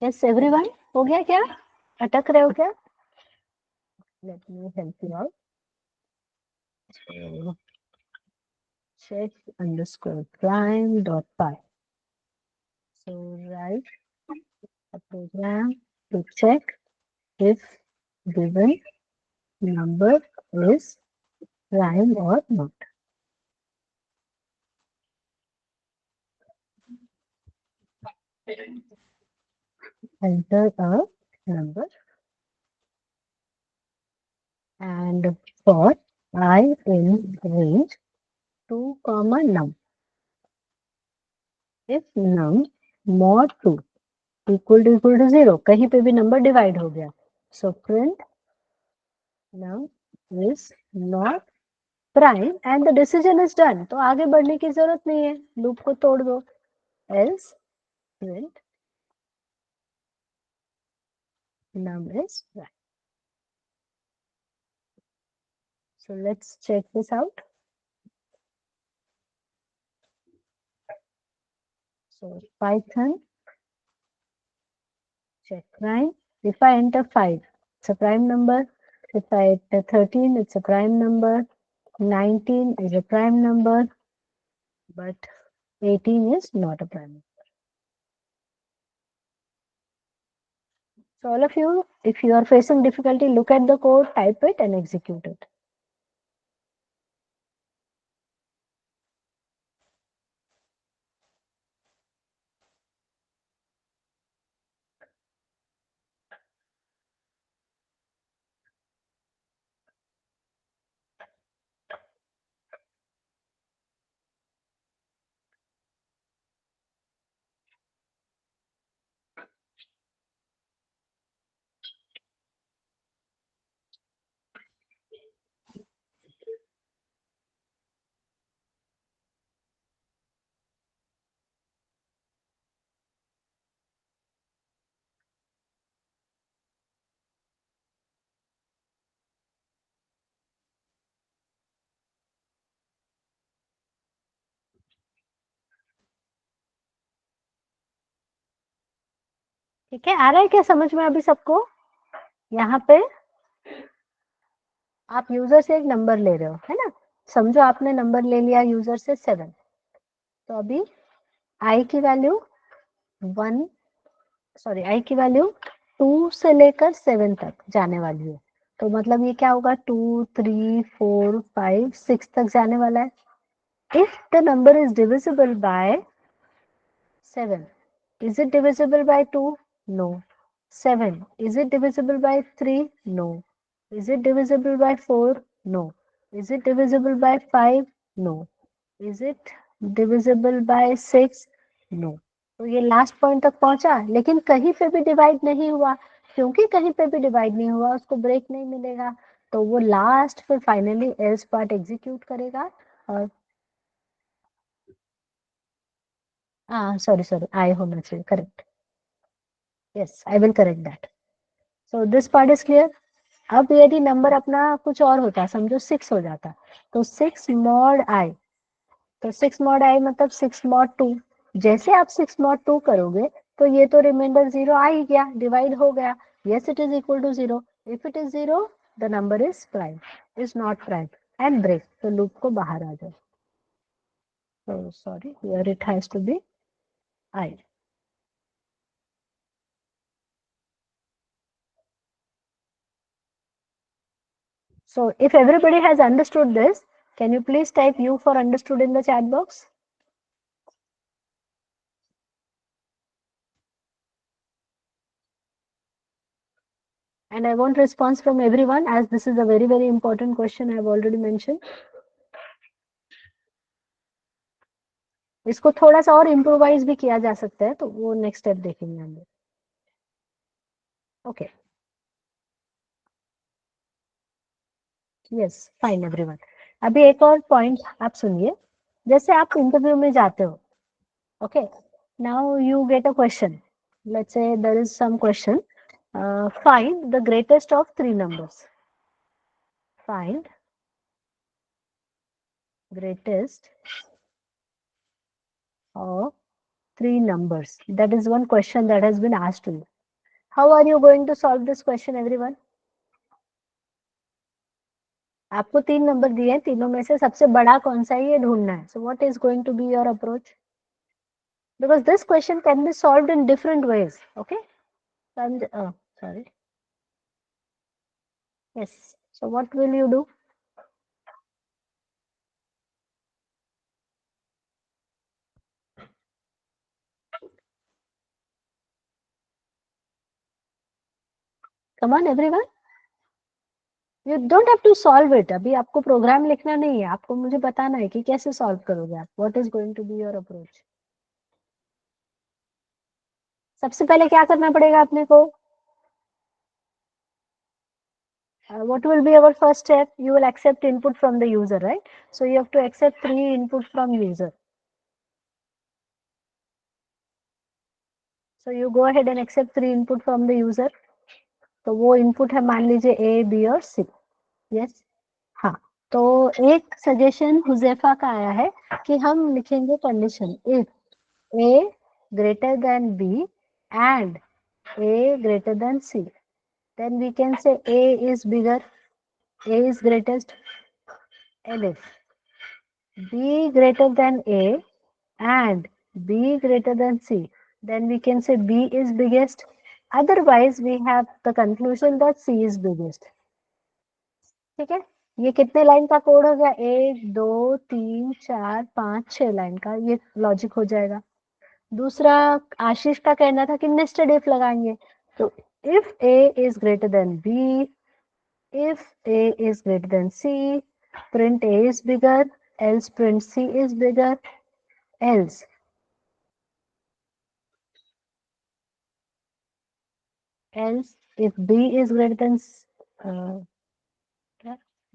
Yes everyone, हो गया क्या, अटक रहे हो क्या, let me help you out, check underscore prime dot py, so write a program to check if given number is prime or not. Enter a number, and for I in range 2, num. If num mod 2 equal to 0, कहीं पे भी number divide हो गया, so print num is not prime and the decision is done. तो आगे बढ़ने की जरूरत नहीं है, लूप को तोड़ दो. Else print num is prime. So let's check this out. So Python check prime. If I enter 5, it's a prime number. If I enter 13, it's a prime number. 19 is a prime number, but 18 is not a prime number. So all of you, if you are facing difficulty, look at the code, type it and execute it. ठीक है, आ रहा है क्या समझ में अभी सबको? यहाँ पे आप यूजर से एक नंबर ले रहे हो, है ना? समझो आपने नंबर ले लिया यूजर से 7, तो अभी आई की वैल्यू 2 से लेकर 7 तक जाने वाली है. तो मतलब ये क्या होगा, 2, 3, 4, 5, 6 तक जाने वाला है. If the number is divisible by 7, is it divisible by 2? No. 7, is it divisible by 3? No. Is it divisible by 4? No. Is it divisible by 5? No. Is it divisible by 6? No. तो ये last point तक पहुंचा, लेकिन कहीं पे भी divide नहीं हुआ. क्योंकि कहीं पे भी डिवाइड नहीं हुआ, उसको ब्रेक नहीं मिलेगा, तो वो लास्ट फिर फाइनली एल्स पार्ट एग्जीक्यूट करेगा. और sorry, I होना चाहिए, correct. Yes, I will correct that. So this part is clear. अब यदि नंबर अपना कुछ और होता, समझो 6 हो जाता, तो 6 mod I, तो 6 mod I मतलब 6 mod 2. जैसे आप 6 mod 2 करोगे, तो ये तो रिमाइंडर 0 आ ही गया, डिवाइड हो गया. Yes, it is equal to 0. If it is 0, the number is prime, is not prime, and break. तो लूप को बाहर आ जाओ. So sorry, here it has to be I. So if everybody has understood this, can you please type U for understood in the chat box? And I want response from everyone, as this is a very, very important question I have already mentioned. इसको थोड़ा सा और improvise भी किया जा सकता है, तो वो नेक्स्ट स्टेप देखेंगे हम लोग. Okay, yes, fine everyone. अभी एक और पॉइंट आप सुनिए. जैसे आप इंटरव्यू में जाते हो, okay, now you get a question. Let's say there is some question, find the greatest of 3 numbers. Find greatest of 3 numbers. That is one question that has been asked to you. How are you going to solve this question, everyone? आपको 3 number दिए हैं, तीनों में से सबसे बड़ा कौन सा है ये ढूंढना है. So what is going to be your approach? Because this question can be solved in different ways. Okay. Sorry. Yes. So what will you do? Come on everyone. You don't have to solve it. अभी आपको programme लिखना नहीं है, आपको मुझे बताना है कि कैसे सॉल्व करोगे आप. What is going to be your approach? सबसे पहले क्या करना पड़ेगा अपने को? What will be our first step? You will accept input from the user, right? So you have to accept 3 input from user. So you go ahead and accept 3 input from the user. तो वो input है मान लीजिए A, B और C. Yes? हाँ, तो एक suggestion Huzaifa का आया है कि हम लिखेंगे condition if A greater than B and A greater than C, then we can say A is bigger, A is greatest, and if B greater than A and B greater than C, then we can say B is biggest. Otherwise, we have the conclusion that C is biggest. ठीक है, ये कितने line का code हो गया? 1 2 3 4 5 6 line का ये logic हो जाएगा. दूसरा आशीष का कहना था कि नेस्टेड इफ लगाएंगे. तो if A is greater than B, if A is greater than C, print A is bigger, else print C is bigger, else if B is greater than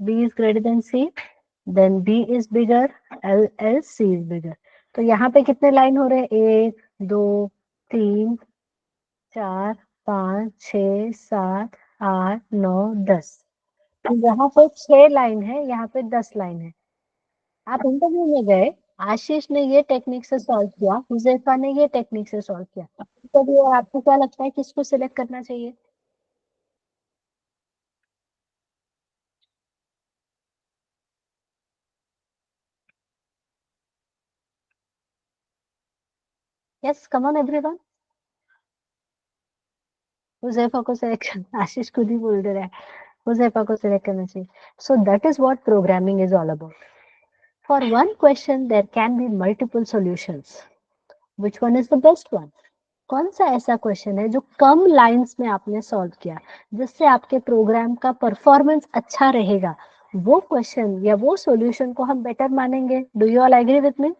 B is greater than C, then B is bigger, else C is bigger. तो यहाँ पे कितने line हो रहे हैं? 1 2 3 4 5 6 7 8 9 10. यहाँ पे 6 line है, यहाँ पे 10 लाइन है. आप इंटरव्यू में गए, आशीष ने ये टेक्निक से सॉल्व किया, हुजैफा ने ये टेक्निक से सॉल्व किया. तो भी आपको क्या लगता है किसको सिलेक्ट करना चाहिए? Yes, come on everyone. Huzaifa को सिलेक्ट, आशीष खुद ही बोल रहा है हुजैफा को सिलेक्ट करना चाहिए. So that is what programming is all about. For one question there can be multiple solutions. Which one is the best one? कौन सा ऐसा क्वेश्चन है जो कम लाइंस में आपने सॉल्व किया, जिससे आपके प्रोग्राम का परफॉर्मेंस अच्छा रहेगा? वो क्वेश्चन या वो सॉल्यूशन को हम बेटर मानेंगे. Do you all agree with me?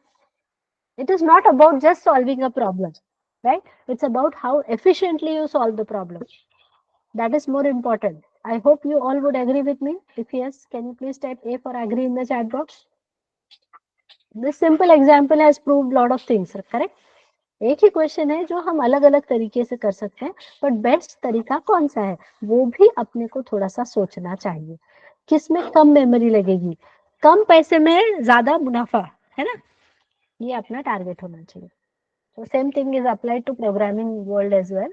It is not about just solving a problem, right? It's about how efficiently you solve the problem. That is more important. I hope you all would agree with me. If yes, can you please type A for agree in the chat box? This simple example has proved lot of things, correct? एक ही question है जो हम अलग अलग तरीके से कर सकते हैं, बट बेस्ट तरीका कौन सा है वो भी अपने को थोड़ा सा सोचना चाहिए. किसमें कम मेमोरी लगेगी, कम पैसे में ज्यादा मुनाफा, है ना? ये अपना टारगेट होना चाहिए. So same thing is applied to programming world as well.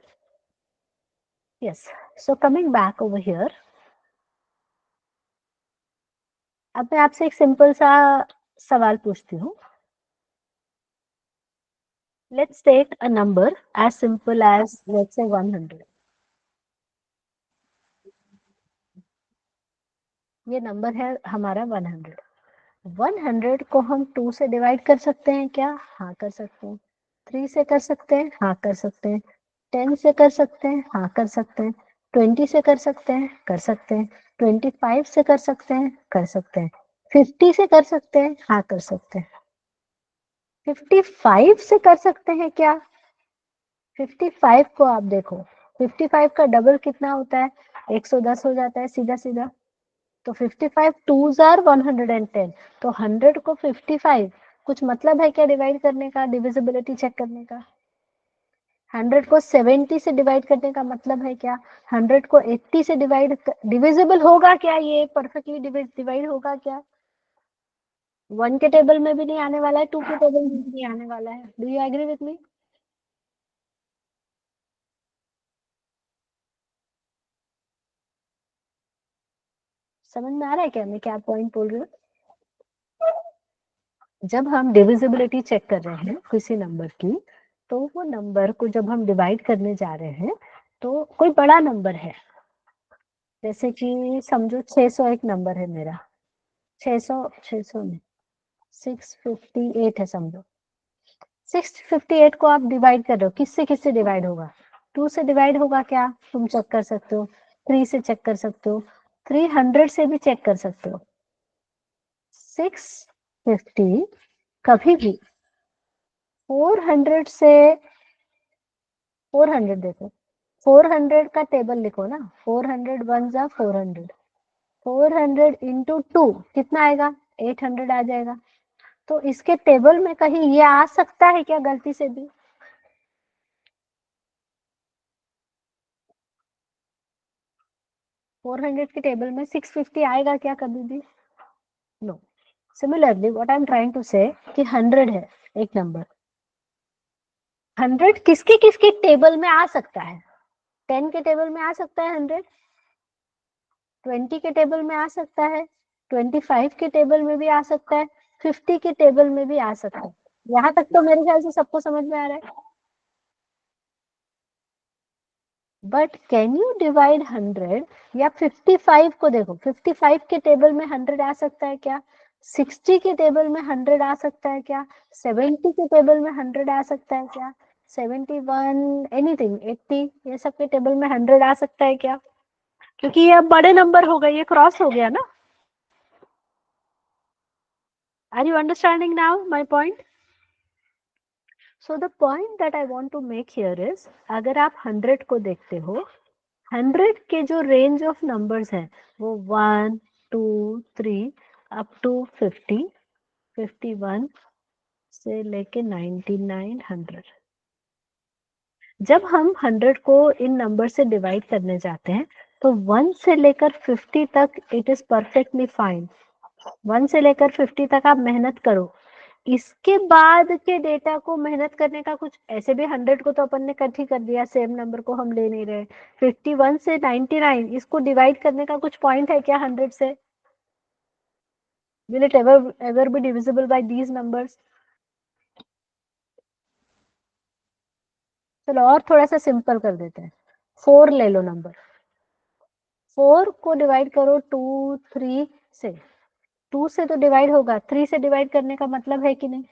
Yes. So coming back over here, अब मैं आपसे एक सिंपल सा सवाल पूछती हूँ. Let's take a number as simple as let's say 100. ये नंबर है हमारा 100. 100 को हम 2 से डिवाइड कर सकते हैं क्या? हाँ कर सकते हैं. 3 से कर सकते हैं? हाँ कर सकते हैं. 10 से कर सकते हैं? हाँ कर सकते हैं. 20 से कर सकते हैं? कर सकते हैं. 25 से कर सकते हैं? कर सकते हैं. 50 से कर सकते हैं? हाँ कर सकते हैं. 55 से कर सकते हैं क्या? 55 को आप देखो, 55 का डबल कितना होता है? 110 हो जाता है सीधा सीधा. तो 55 2s are 110. तो 100 को 55 कुछ मतलब है क्या डिवाइड करने का, डिविजिबिलिटी चेक करने का? 100 को 70 से डिवाइड करने का मतलब है क्या? 100 को 80 से डिविजिबल होगा क्या? ये परफेक्टली डिवाइड होगा क्या? 1 के टेबल में भी नहीं आने वाला है, 2 के टेबल में भी नहीं आने वाला है. Do you agree with me? समझ में आ रहा है क्या मैं क्या पॉइंट बोल रही हूँ? जब हम डिविजिबिलिटी चेक कर रहे हैं किसी नंबर की, तो वो नंबर को जब हम डिवाइड करने जा रहे हैं तो कोई बड़ा नंबर है, जैसे कि समझो 600 एक नंबर है मेरा. 600 में 658 है समझो. 658 को आप डिवाइड कर रहे हो, किससे किससे डिवाइड होगा? 2 से डिवाइड होगा क्या? तुम चेक कर सकते हो. 3 से चेक कर सकते हो, 300 से भी चेक कर सकते हो। 650 कभी भी 400 से 400 देखो, 400 का टेबल लिखो ना, 400 वन जा 400, 400 इंटू 2 कितना आएगा, 800 आ जाएगा। तो इसके टेबल में कहीं ये आ सकता है क्या गलती से भी? फोर हंड्रेड के टेबल में 650 आएगा क्या कभी भी? No. Similarly what I am trying to say कि 100 है एक नंबर, 100 किसके किसके टेबल में आ सकता है? 10 के टेबल में आ सकता है 100, 20 के टेबल में आ सकता है, 25 के टेबल में भी आ सकता है, 50 के टेबल में भी आ सकता है। यहाँ तक तो मेरे ख्याल से सबको समझ में आ रहा है। बट कैन यू डिवाइड 100 या 55 को देखो, 55 के टेबल में 100 आ सकता है क्या? 60 के टेबल में 100 आ सकता है क्या? 70 के टेबल में 100 आ सकता है क्या? 71 एनीथिंग 80 ये सब के टेबल में 100 आ सकता है क्या? क्योंकि ये अब बड़े नंबर हो गए, ये क्रॉस हो गया ना। Are you understanding now my point? So the point that I want to make here is, अगर आप 100 को देखते हो, 100 के जो रेंज ऑफ नंबर्स हैं वो 1 2 3 अप टू 50, 51 से लेके 99 100। जब हम 100 को इन नंबर से डिवाइड करने जाते हैं तो 1 से लेकर 50 तक इट इज परफेक्टली फाइन। 1 से लेकर 50 तक आप मेहनत करो, इसके बाद के डेटा को मेहनत करने का कुछ, ऐसे भी 100 को तो अपन ने कट ही कर दिया, सेम नंबर को हम ले नहीं रहे। 51 से 99 इसको डिवाइड करने का कुछ पॉइंट है क्या 100 से? Will it ever be divisible by these numbers? चलो और थोड़ा सा सिंपल कर देते हैं, 4 ले लो नंबर, 4 को डिवाइड करो 2 3 से, 2 से तो डिवाइड होगा, 3 से डिवाइड करने का मतलब है कि नहीं?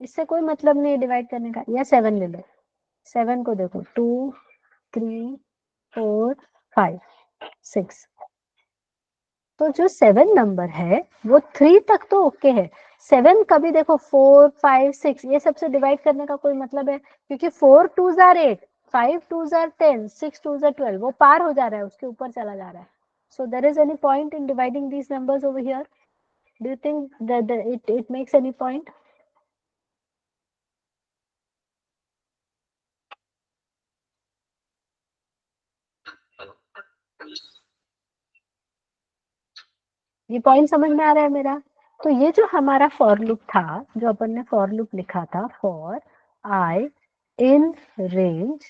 इससे कोई मतलब नहीं है डिवाइड करने का। या 7 ले लो, 7 को देखो 2 3 4 5 6, तो जो 7 नंबर है वो 3 तक तो ओके है, 7 कभी देखो 4 5 6 ये सबसे डिवाइड करने का कोई मतलब है? क्योंकि 4 2 जार 8, 5 2 जार 10, 6 2 जार 12, वो पार हो जा रहा है, उसके ऊपर चला जा रहा है। So there is any point in dividing these numbers over here? Do you think that it makes any point? ये पॉइंट समझ में आ रहा है मेरा? तो ये जो हमारा फॉर लूप था, जो अपन ने फॉर लूप लिखा था, for I in range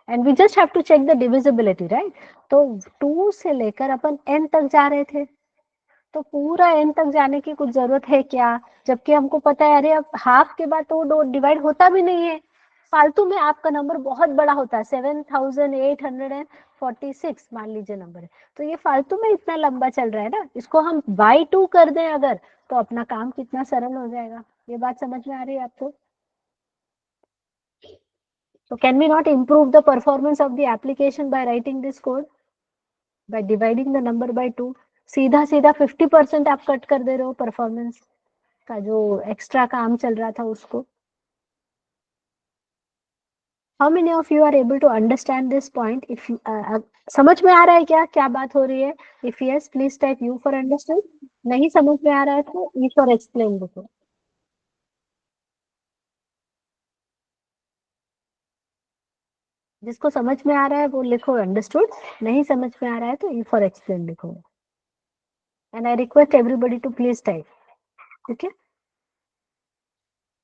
and we just have to check the divisibility, right? तो 2 से लेकर अपन n तक जा रहे थे, तो पूरा n तक जाने की कुछ जरूरत है क्या? जबकि हमको पता है अरे अब हाफ के बाद तो वो डिवाइड होता भी नहीं है, फालतू में आपका नंबर बहुत बड़ा होता है, 7846 मान लीजिए नंबर है, तो ये फालतू में इतना लंबा चल रहा है ना, इसको हम बाई 2 कर दें अगर, तो अपना काम कितना सरल हो जाएगा। ये बात समझ में आ रही है आपको? So can we not improve the performance of the application by writing this code? By dividing the number by 2, सीधा सीधा 50% आप कट कर दे रहे हो परफॉर्मेंस का, जो एक्स्ट्रा काम चल रहा था उसको। How many of you are able to understand this point? If you, समझ में आ रहा है क्या क्या बात हो रही है? If yes, please type U for understand. नहीं समझ में आ रहा है तो E for explain लिखो। जिसको समझ में आ रहा है वो लिखो अंडरस्टूड, नहीं समझ में आ रहा है तो E for explain लिखो। And I request everybody to please type. ठीक है?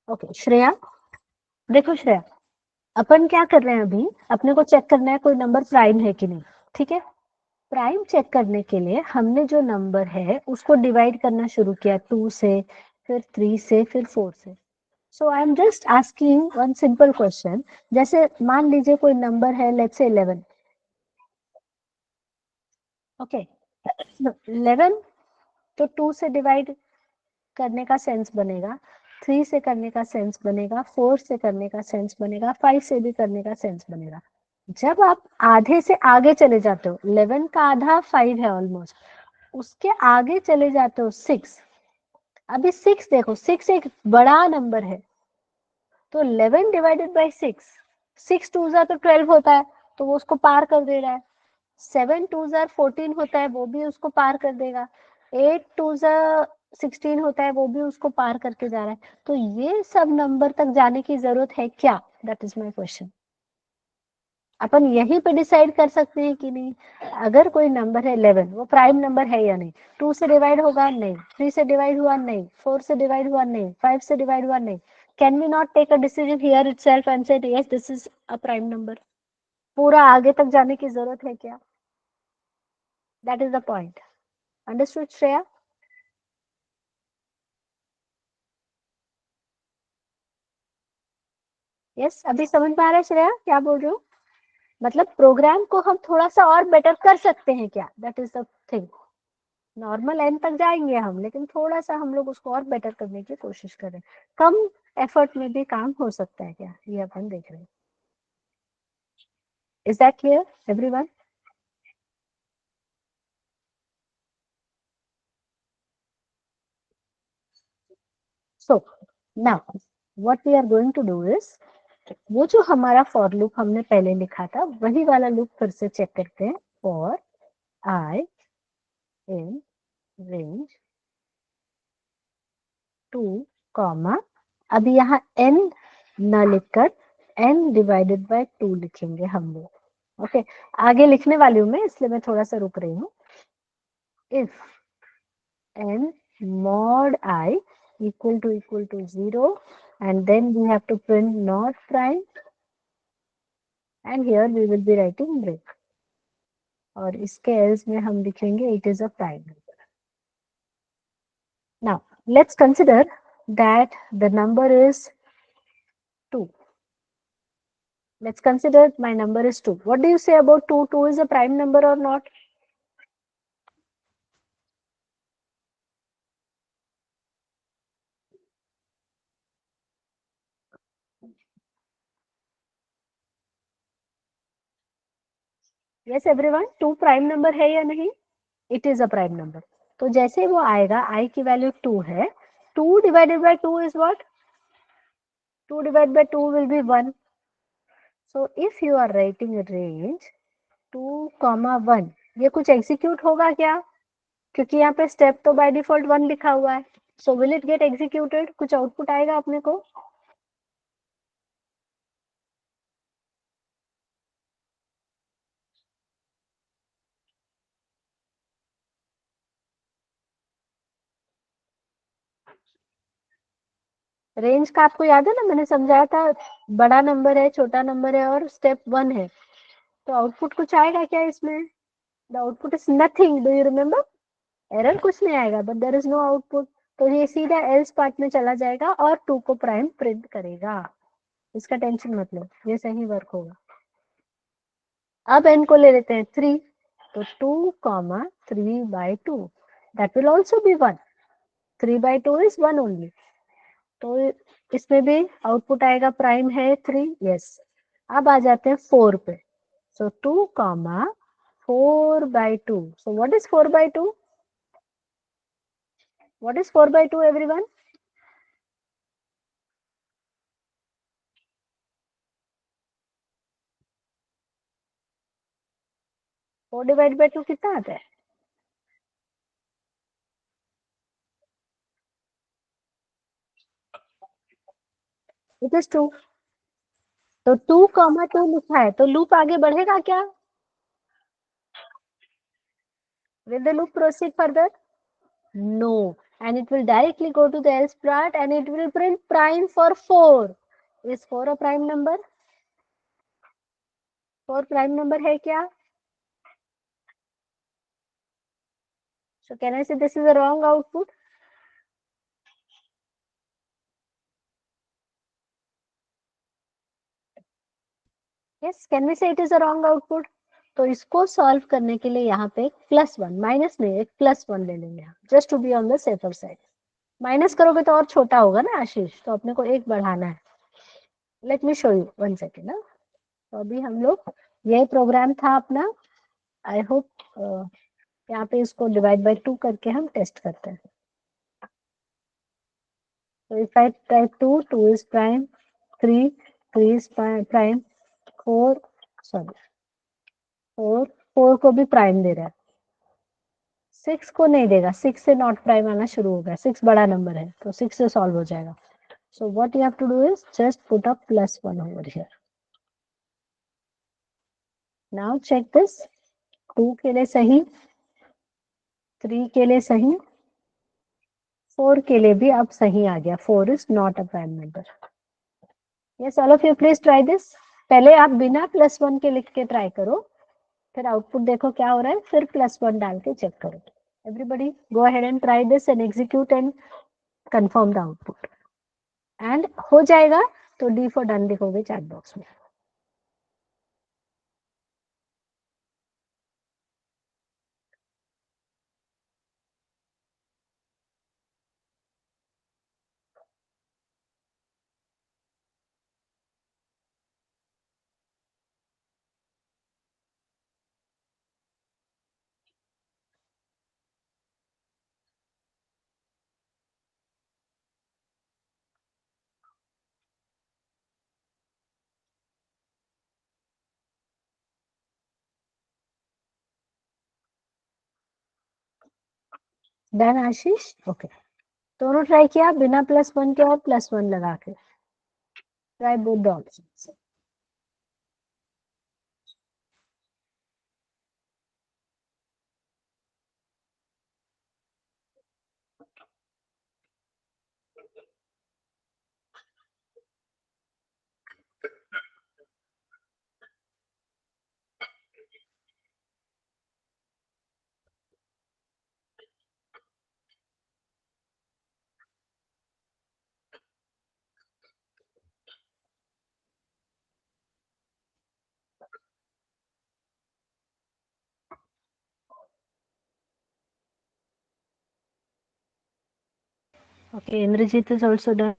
ओके श्रेया, देखो श्रेया, अपन क्या कर रहे हैं अभी, अपने को चेक करना है कोई नंबर प्राइम है कि नहीं, ठीक है? प्राइम चेक करने के लिए हमने जो नंबर है उसको डिवाइड करना शुरू किया, 2 से, फिर 3 से, फिर 4 से। So I am just asking one simple question, जैसे मान लीजिए कोई नंबर है लेट्स से 11, ओके, 11 तो 2 से डिवाइड करने का सेंस बनेगा, 3 से करने का सेंस बनेगा, 4 से करने का सेंस बनेगा, 5 से भी करने का सेंस बनेगा। जब आप आधे से आगे चले जाते हो, 11 का आधा 5 है ऑलमोस्ट, उसके आगे चले जाते हो 6। अभी 6 देखो, 6 एक बड़ा नंबर है, तो 11 डिवाइडेड बाई 6 टू ज़ा तो 12 होता है, तो वो उसको पार कर दे रहा है। 7 टू ज़ा 14 होता है, वो भी उसको पार कर देगा। 8 टू ज़ा 16 होता है, वो भी उसको पार करके जा रहा है। तो ये सब नंबर तक जाने की जरूरत है क्या? That is my question. अपन यहीं पे डिसाइड कर सकते हैं कि नहीं, अगर कोई नंबर है 11, वो प्राइम नंबर है या नहीं? 2 से डिवाइड होगा? नहीं। 3 से डिवाइड हुआ? नहीं। 4 से डिवाइड हुआ? नहीं। 5 से डिवाइड हुआ? नहीं। Can we not take a decision here itself and say yes this is a prime number? पूरा आगे तक जाने की जरूरत है क्या? That is the point. Understood Shreya? Yes, अभी समझ में आ रहा है श्रेया क्या बोल रहे हो? मतलब प्रोग्राम को हम थोड़ा सा और बेटर कर सकते हैं क्या? That is the thing. Normal and तक जाएंगे हम, लेकिन थोड़ा सा हम लोग उसको और बेटर करने की कोशिश करें। कम एफर्ट में भी काम हो सकता है क्या, ये अपन देख रहे हैं। Is that clear everyone? So now what we are going to do is, वो जो हमारा फॉर लूप हमने पहले लिखा था, वही वाला लूप फिर से चेक करते हैं। For I in range 2 comma, अभी यहाँ n न लिखकर n डिवाइडेड बाय 2 लिखेंगे हम लोग। ओके, आगे लिखने वाली हूँ मैं, इसलिए मैं थोड़ा सा रुक रही हूँ। If n mod I equal to 0, and then we have to print not prime, and here we will be writing break, और इसके else में हम लिखेंगे it is a prime number. Now let's consider that the number is 2. Let's consider my number is 2. What do you say about 2? 2 is a prime number or not? Yes everyone, 2 prime number है या नहीं? It is a prime number. तो जैसे वो आएगा, I की value 2 है, 2 divided by 2 is what? 2 divided by 2 will be 1. So if you are writing range 2, 1, ये कुछ एग्जीक्यूट होगा क्या? क्योंकि यहाँ पे स्टेप तो बाय डिफॉल्ट 1 लिखा हुआ है। So will it get executed? कुछ आउटपुट आएगा अपने को? रेंज का आपको याद है ना, मैंने समझाया था, बड़ा नंबर है, छोटा नंबर है और स्टेप 1 है, तो आउटपुट कुछ आएगा क्या इसमें? The output is nothing, do you remember? Error कुछ नहीं आएगा, but there is no output, तो ये सीधा एल्स पार्ट में चला जाएगा और 2 को प्राइम प्रिंट करेगा। इसका टेंशन मत लो, ये सही वर्क होगा। अब n को ले लेते हैं 3, तो 2 comma 3 by 2, that will also be 1। 3 by 2 is 1 only, तो इसमें भी आउटपुट आएगा, प्राइम है 3, यस। अब आ जाते हैं 4 पे, सो 2 comma 4 by 2, so what is 4 by 2? What is 4 by 2 everyone? 4 divided by 2 कितना आता है? It is 2. तो 2 कॉमा 2 लिखा है, तो लूप आगे बढ़ेगा क्या? Will the loop proceed further? No, and it will directly go to the else part and it will print prime for 4. Is 4 a prime number? 4 prime number है क्या? So can I say this is a wrong output? Yes, can we say it is a wrong output? तो इसको solve करने के लिए यहाँ पे +1, minus नहीं, एक +1 ले लेंगे, just to be on the safer side. Minus करोगे तो और छोटा होगा ना आशीष, तो अपने को एक बढ़ाना है। Late me show you 1 second ना। तो अभी हम लोग ये प्रोग्राम था अपना. आई होप यहाँ पे इसको डिवाइड बाय 2 करके हम टेस्ट करते हैं. So if I type 2, 2 is prime, 3, 3 is prime, 4, sorry, 4 को भी प्राइम दे रहा है. 6 को नहीं देगा, 6 से नॉट प्राइम आना शुरू हो गया. 6 बड़ा नंबर है तो 6 से सॉल्व हो जाएगा. So what you have to do is just put up +1 over here. Now check this. 2 के लिए सही, 3 के लिए सही, 4 के लिए भी अब सही आ गया. 4 is not a prime number. Yes, all of you please try this. पहले आप बिना +1 के लिख के ट्राई करो, फिर आउटपुट देखो क्या हो रहा है, फिर +1 डाल के चेक करो. Everybody go ahead and try this and execute and confirm the output. And हो जाएगा तो D for done लिखोगे चैट बॉक्स में. डन आशीष. ओके, दोनों ट्राई किया बिना +1 के और +1 लगा के. Try both the options. Okay, Indrajit is also done.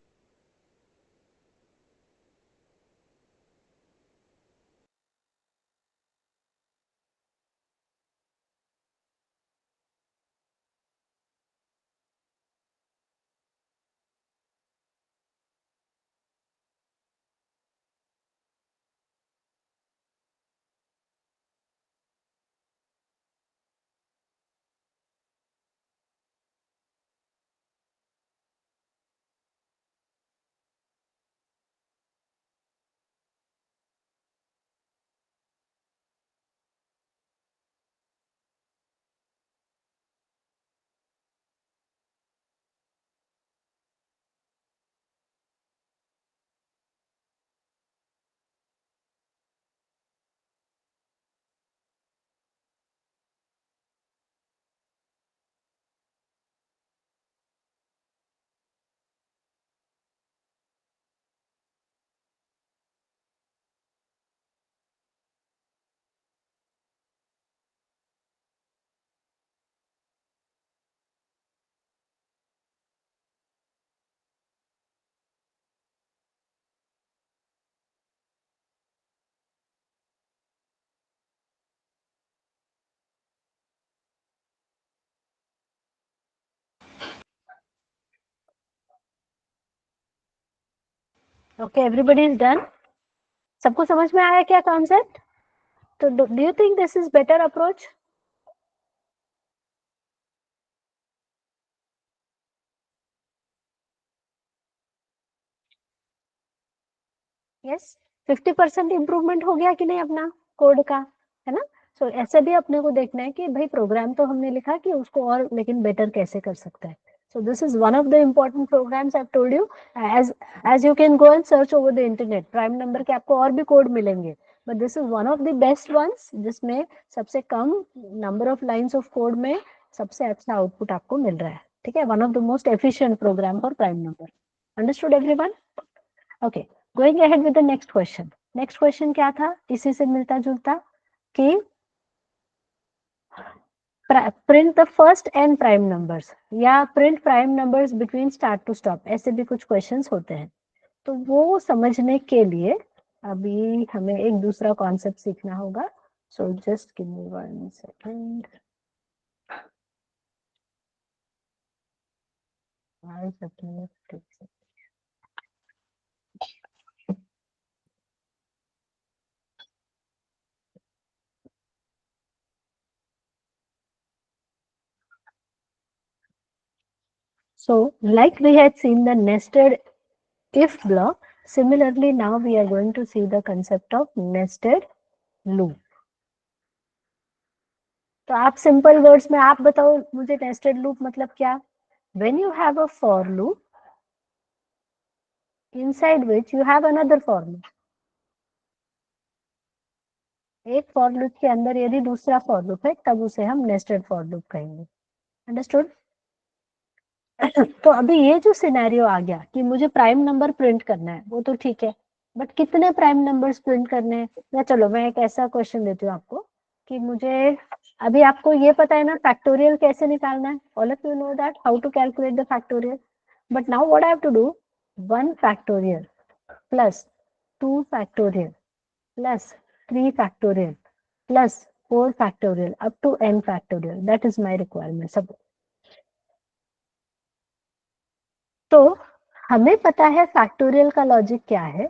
Okay, everybody is done. सबको समझ में आया क्या कॉन्सेप्ट? तो do you think this is better approach? Yes, 50% improvement हो गया कि नहीं अपना कोड का, है ना? सो ऐसे भी अपने को देखना है कि भाई प्रोग्राम तो हमने लिखा कि उसको और लेकिन बेटर कैसे कर सकता है. So this is one of the important programs I've told you. As you can go and search over the internet, prime number के आपको और भी कोड मिलेंगे, but this is one of the best ones जिसमें सबसे कम number of lines of code में सबसे अच्छा आउटपुट आपको मिल रहा है. ठीक है, one of the most efficient program for prime number. Understood everyone? Okay, going ahead with the next question. Next question क्या था? इसी से मिलता जुलता कि print the first n prime numbers या print prime numbers between start to stop, ऐसे भी कुछ questions होते हैं. तो वो समझने के लिए अभी हमें एक दूसरा कॉन्सेप्ट सीखना होगा, so just give me 1 second. So, like we had seen the nested if block, similarly now we are going to see the concept of nested loop. तो आप सिंपल वर्ड्स में आप बताओ मुझे नेस्टेड लूप मतलब क्या? When you have a for loop inside which you have another for loop. एक for loop के अंदर यदि दूसरा for loop है तब उसे हम nested for loop कहेंगे। Understood? तो अभी ये जो सिनेरियो आ गया कि मुझे प्राइम नंबर प्रिंट करना है, वो तो ठीक है, बट कितने प्राइम नंबर्स प्रिंट करने हैं? या चलो मैं एक ऐसा क्वेश्चन देती हूँ आपको कि मुझे अभी आपको ये पता है ना फैक्टोरियल कैसे निकालना है, all of you know that how to calculate the factorial, but now what I have to do, 1 factorial plus 2 factorial plus 3 factorial plus 4 factorial up to n factorial, that is my requirement सब। तो हमें पता है factorial का logic क्या है,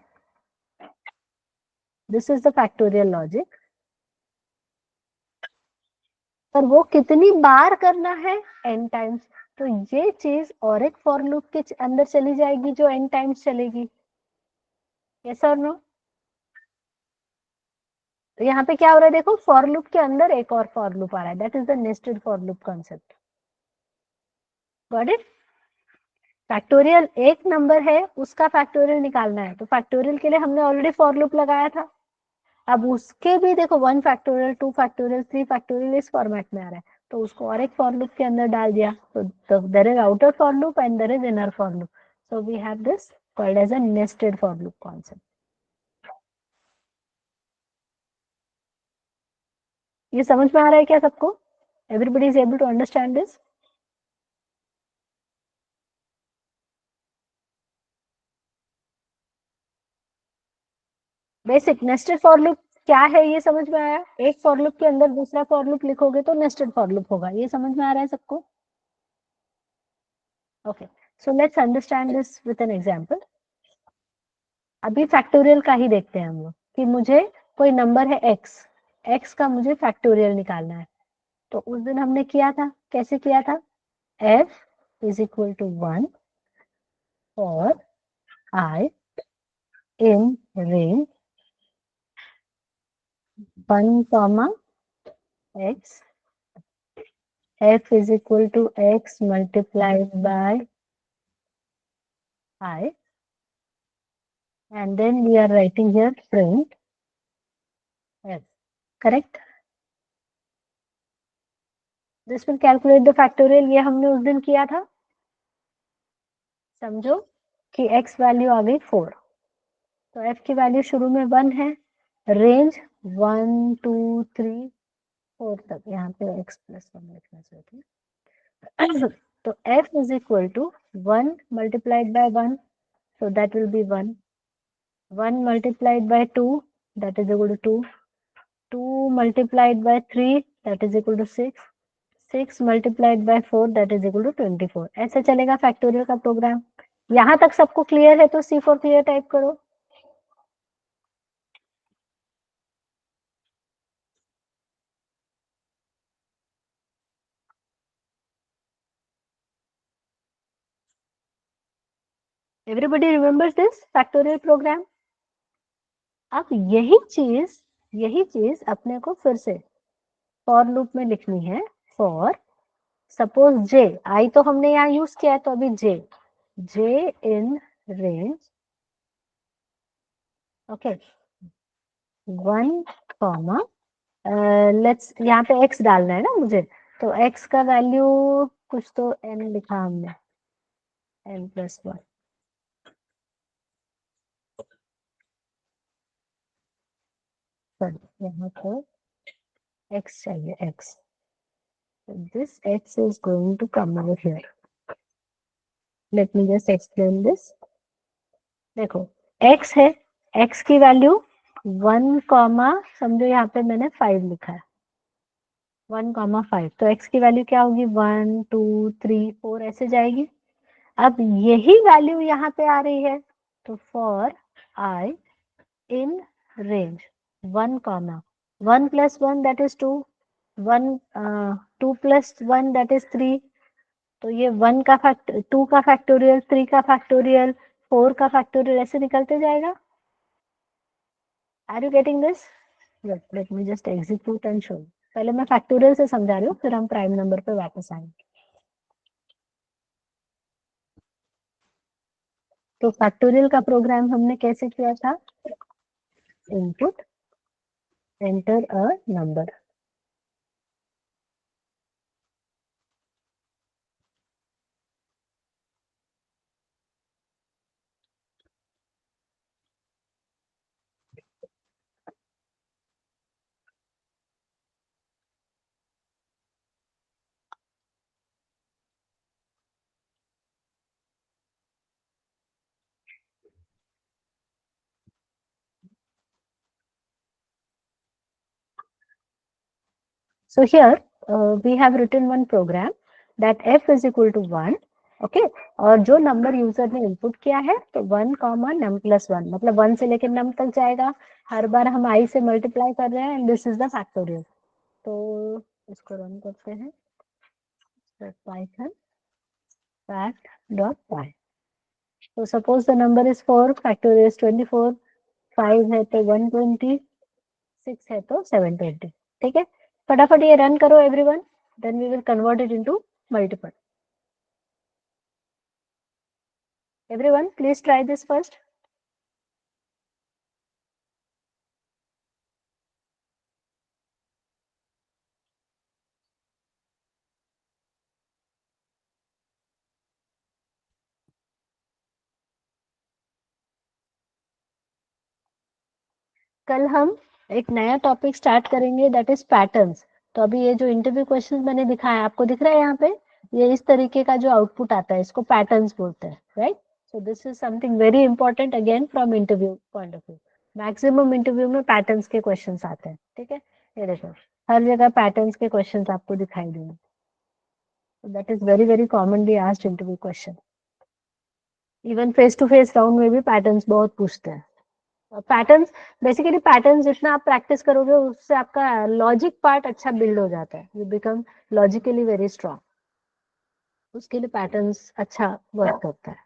this is the factorial logic, पर वो कितनी बार करना है, n टाइम्स। तो ये चीज और एक फॉर लूप के अंदर चली जाएगी जो n टाइम्स चलेगी, यस और नो? तो यहाँ पे क्या हो रहा है देखो, फॉर लूप के अंदर एक और फॉर लूप आ रहा है, that is the nested for loop concept. Got it? Factorial एक नंबर है उसका फैक्टोरियल निकालना है, तो फैक्टोरियल के लिए हमने ऑलरेडी फॉर लूप लगाया था, अब उसके भी देखो 1 फैक्टोरियल 2 फैक्टोरियल 3 फैक्टोरियल इस फॉर्मेट में आ रहा है, तो उसको और एक फॉर लूप के अंदर डाल दिया, तो there is outer for loop and there is inner for loop, so we have this called as a nested for loop concept. ये समझ में आ रहा है क्या सबको? Everybody is able to understand this? Basic nested for loop क्या है ये समझ में आया? एक फॉर लूप के अंदर दूसरा फॉर लूप लिखोगे तो नेस्टेड फॉर लूप होगा, ये समझ में आ रहा है सबको? Okay, so let's understand this with an example. अभी फैक्टोरियल का ही देखते हैं हम लोग कि मुझे कोई नंबर है x का मुझे फैक्टोरियल निकालना है, तो उस दिन हमने किया था, कैसे किया था, f इज इक्वल टू 1 और I in range 1 comma x, f is equal to x multiplied by I, and then we are writing here print f, correct? This will calculate the factorial, ये हमने उस दिन किया था, समझो कि x value आ गई 4, तो f की वैल्यू शुरू में 1 है, रेंज 1 2 3 4 तक, यहाँ पे x प्लस 1 लिखना चाहिए था। तो f is equal to 1 multiplied by 1, so that will be 1, 1 multiplied by 2, that is equal to 2, 2 multiplied by 3, that is equal to 6, 6 multiplied by 4, that is equal to 24। ऐसे चलेगा factorial का programme. यहाँ तक सबको क्लियर है तो C for clear type करो। Everybody remembers this factorial program? अब यही चीज अपने को फिर से फॉर लूप में लिखनी है, फॉर सपोज j, i तो हमने यहाँ यूज किया है, तो अभी j in range, okay, 1 comma, let's यहाँ पे x डालना है ना मुझे, तो x का वैल्यू कुछ तो n लिखा हमने, n प्लस 1, यहाँ पर x चाहिए, x, this x is going to come over here, let me just explain this। देखो x है, x की वैल्यू 1 कॉमा, समझो यहाँ पे मैंने 5 लिखा है, 1,5, तो x की वैल्यू क्या होगी, 1 2 3 4 ऐसे जाएगी। अब यही वैल्यू यहाँ पे आ रही है, तो for i in range 1 comma 1 + 1 that is 2, 1 2 + 1 that is 3, तो ये 1 का फैक्टर, 2 का फैक्टोरियल, 3 का फैक्टोरियल, 4 का फैक्टोरियल, ऐसे निकलते जाएगा। Are you getting this? Let me just execute and show. पहले मैं फैक्टोरियल से समझा रही हूँ, फिर हम प्राइम नंबर पे वापस आएंगे। तो फैक्टोरियल का प्रोग्राम हमने कैसे किया था, input enter a number, so here we have written one program that f is equal to 1, okay और जो नंबर यूजर ने इनपुट किया है, तो 1 कॉमा नम प्लस 1, मतलब 1 से लेकर नम तक जाएगा, हर बार हम i से मल्टीप्लाई कर रहे हैं, and this is the factorial. तो इसको रन करते हैं, python fact.py, तो suppose the number is 4, factorial is 24, 5 है तो 120, 6 है तो 720, ठीक है। फटाफट ये रन करो everyone, then we will convert it into multiple. Everyone please try this first. कल हम एक नया टॉपिक स्टार्ट करेंगे, दैट इज पैटर्न्स। तो अभी ये जो इंटरव्यू क्वेश्चंस मैंने दिखाया, आपको दिख रहा है यहाँ पे, ये इस तरीके का जो आउटपुट आता है, इसको पैटर्न्स बोलते हैं, right. So this is something very important again from interview point of view. Maximum interview में पैटर्न्स के क्वेश्चंस आते हैं, ठीक है। ये देखो, हर जगह पैटर्न्स के क्वेश्चंस आपको दिखाई देंगे, that is very very commonly asked interview question. Even face to face round में भी पैटर्न्स बहुत पूछते हैं। पैटर्न्स, बेसिकली पैटर्न्स जितना आप प्रैक्टिस करोगे, उससे आपका लॉजिक पार्ट अच्छा बिल्ड हो जाता है, you become logically very strong, उसके लिए पैटर्न्स अच्छा वर्क करता है।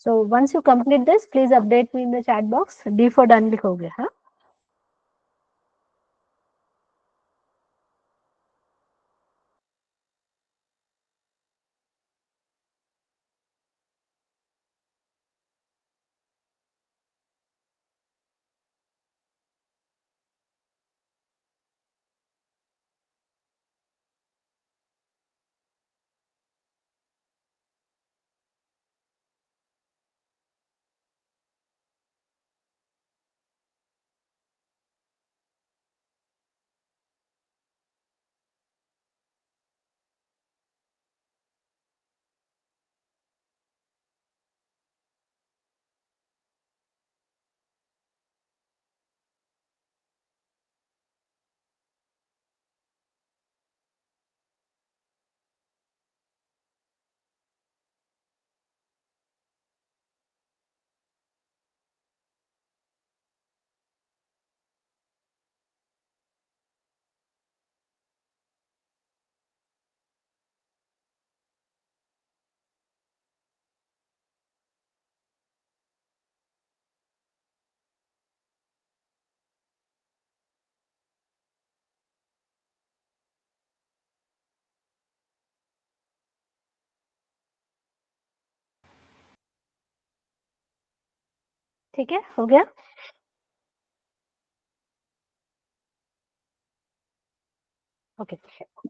So once you complete this, please update me in the chat box. D for done लिखोगे, हाँ। ठीक है, हो गया। ओके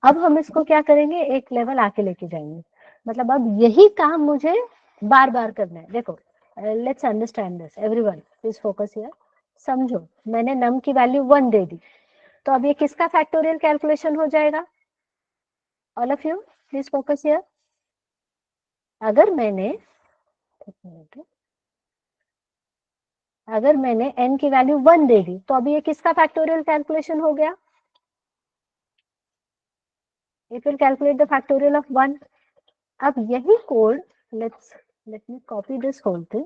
अब हम इसको क्या करेंगे, एक लेवल आके लेके जाएंगे। मतलब अब यही काम मुझे बार बार करना है। देखो, let's understand this everyone, please focus here. समझो, मैंने नम की वैल्यू 1 दे दी, तो अब ये किसका फैक्टोरियल कैलकुलेशन हो जाएगा? All of you please focus here. अगर मैंने अगर मैंने n की वैल्यू 1 दे दी, तो अभी ये किसका फैक्टोरियल कैलकुलेशन हो गया? It will calculate the factorial of 1। अब यही code, let me copy this whole thing,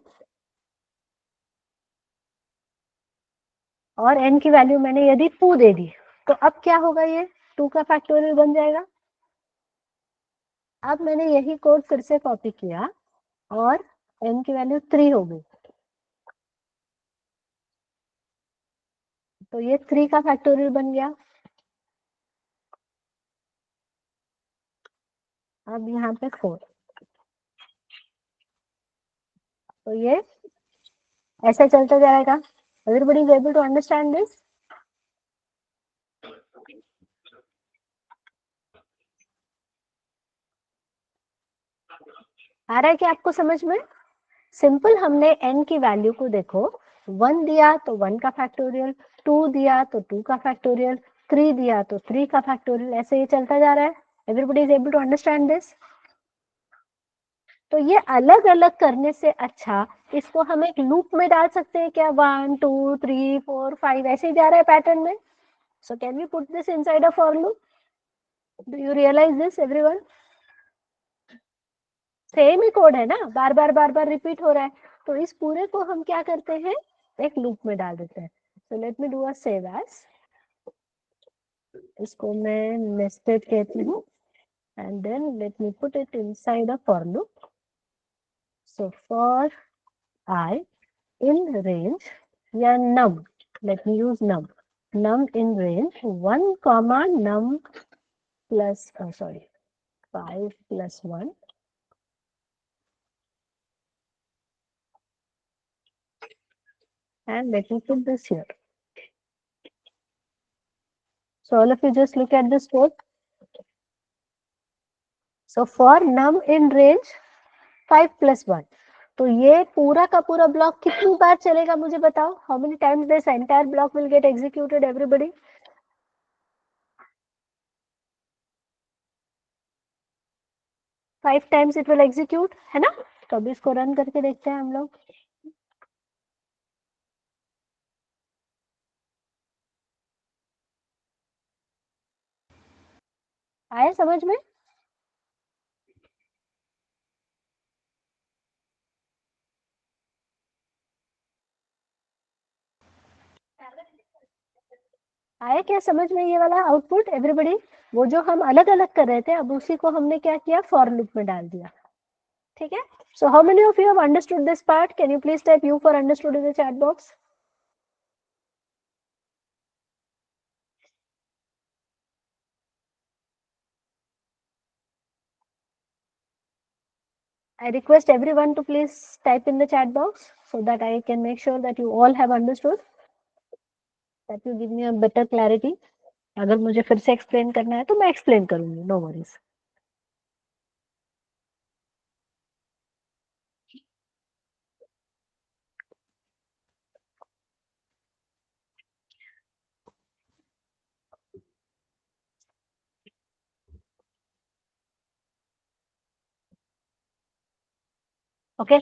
और n की वैल्यू मैंने यदि 2 दे दी, तो अब क्या होगा? ये 2 का फैक्टोरियल बन जाएगा। अब मैंने यही कोड फिर से कॉपी किया और n की वैल्यू 3 हो गई, तो ये 3 का फैक्टोरियल बन गया। अब यहाँ पे 4, तो ये ऐसे चलता जाएगा। Everybody is able to understand this? आ रहा है क्या आपको समझ में? सिंपल, हमने n की वैल्यू को देखो, 1 दिया तो 1 का फैक्टोरियल, 2 दिया तो 2 का फैक्टोरियल, 3 दिया तो 3 का फैक्टोरियल, ऐसे ये चलता जा रहा है। Everybody is able to understand this? तो ये अलग अलग करने से अच्छा इसको हम एक लूप में डाल सकते हैं क्या? 1 2 3 4 5 ऐसे ही जा रहा है पैटर्न में। So can we put this inside a for loop? Do you realise this everyone? Same ही कोड है ना, बार बार रिपीट हो रहा है। तो इस पूरे को हम क्या करते हैं? एक लूप में डाल देते हैं। So let me do a save as, इसको मैं नेस्टेड कहती हूँ, and then let me put it inside a for loop. So for I in range, या num, let me use num in range 1 comma num plus 5 plus 1, and let me put this here. So all of you just look at this code. So for num in range 5 plus 1, तो ये पूरा का पूरा block कितनी बार चलेगा मुझे बताओ? How many times this entire block will get executed everybody? 5 times it will execute, है ना? तो अभी इसको रन करके देखते हैं हम लोग। आया समझ में? आया क्या समझ में ये वाला आउटपुट एवरीबॉडी? वो जो हम अलग अलग कर रहे थे, अब उसी को हमने क्या किया? फॉर लूप में डाल दिया। ठीक है? So how many of you have understood this part? Can you please type you for understood in the chat box? I request everyone to please type in the chat box so that I can make sure that you all have understood. That will give me a better clarity. अगर मुझे फिर से explain करना है तो मैं explain करूंगी, no worries. Okay,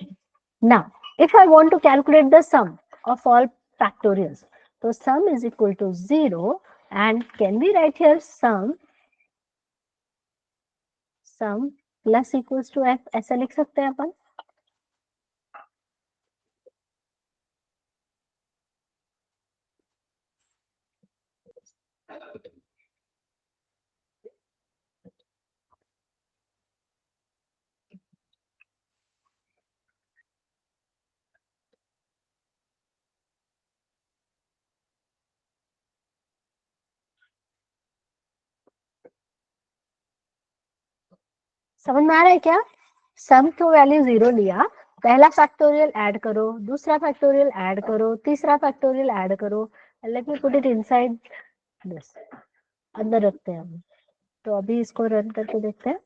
now if I want to calculate the sum of all factorials, so sum is equal to 0, and can we write here sum plus equals to f, ऐसा लिख सकते हैं अपन? समझ में आ रहा है क्या? सम को वैल्यू 0 लिया, पहला फैक्टोरियल ऐड करो, दूसरा फैक्टोरियल ऐड करो, तीसरा फैक्टोरियल ऐड करो, late me put it inside this, अंदर रखते हैं हम। तो अभी इसको रन करके देखते हैं।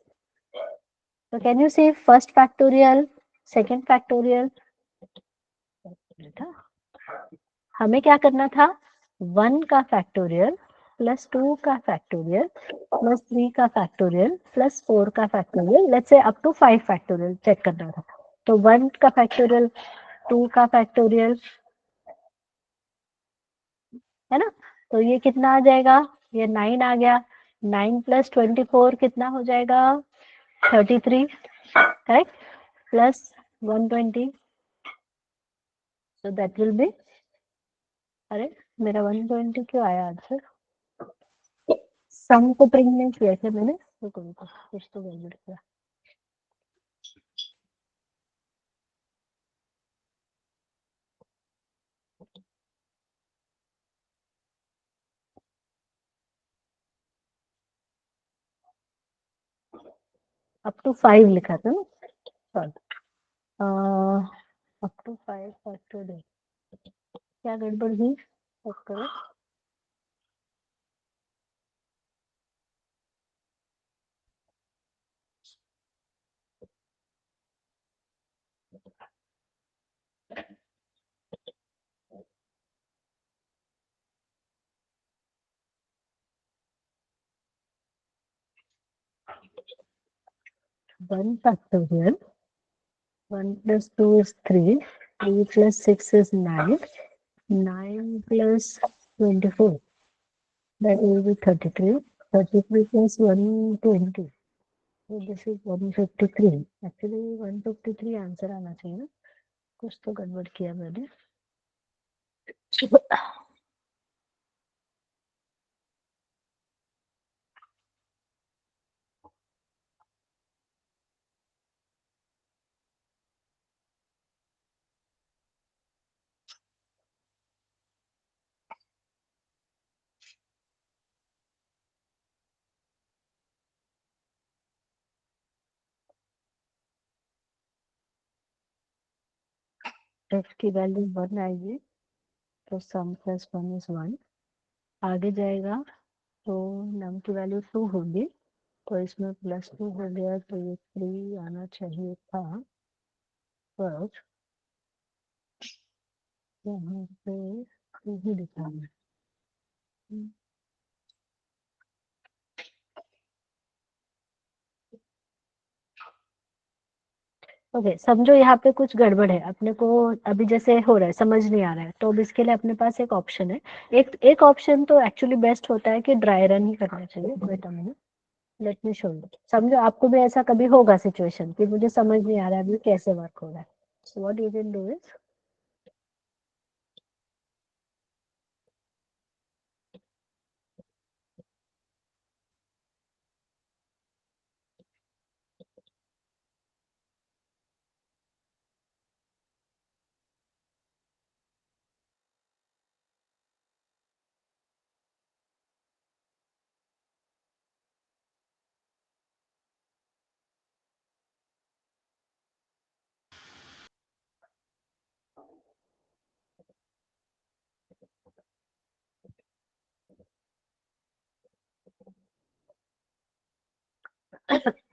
So can you see first factorial, second factorial? हमें क्या करना था, 1 का फैक्टोरियल प्लस 2 का फैक्टोरियल प्लस 3 का फैक्टोरियल प्लस 4 का factorial, let's say up to 5 factorial check करना था। तो 1 का फैक्टोरियल, 2 का फैक्टोरियल, है ना, तो ये कितना आ जाएगा, ये 9 आ गया, 9 प्लस 24 कितना हो जाएगा, 33, correct, plus 120, so that will be, अरे मेरा 120 क्यों आया आंसर, सम को प्रिंट नहीं किया क्या मैंने, रुको कुछ तो गड़बड़ किया। अप टू 5 लिखा था ना, सॉरी, अप टू 5 फैक्टोरियल, क्या गड़बड़ हुई, चेक करो। One factorial, 1 plus 2 is 3, 3 plus 6 is 9, 9 plus 24, that will be 33, 33 plus 120, so this is 153, actually 153 answer आना चाहिए ना, कुछ तो गड़बड़ किया मैंने। f की वैल्यू 1 आएगी, तो सम प्लस 1 इज 1, आगे जाएगा तो नम की वैल्यू 2 होगी, तो इसमें प्लस 2 हो गया, तो ये 3 आना चाहिए था, पर यहाँ पे 2 ही लिखा है। ओके, समझो यहाँ पे कुछ गड़बड़ है, अपने को अभी जैसे हो रहा है समझ नहीं आ रहा है, तो अब इसके लिए अपने पास एक ऑप्शन है, एक ऑप्शन तो एक्चुअली बेस्ट होता है कि ड्राई रन ही करना चाहिए। Wait a minute, let me show you. समझो आपको भी ऐसा कभी होगा सिचुएशन कि मुझे समझ नहीं आ रहा है अभी कैसे वर्क हो रहा है, so what you can do is,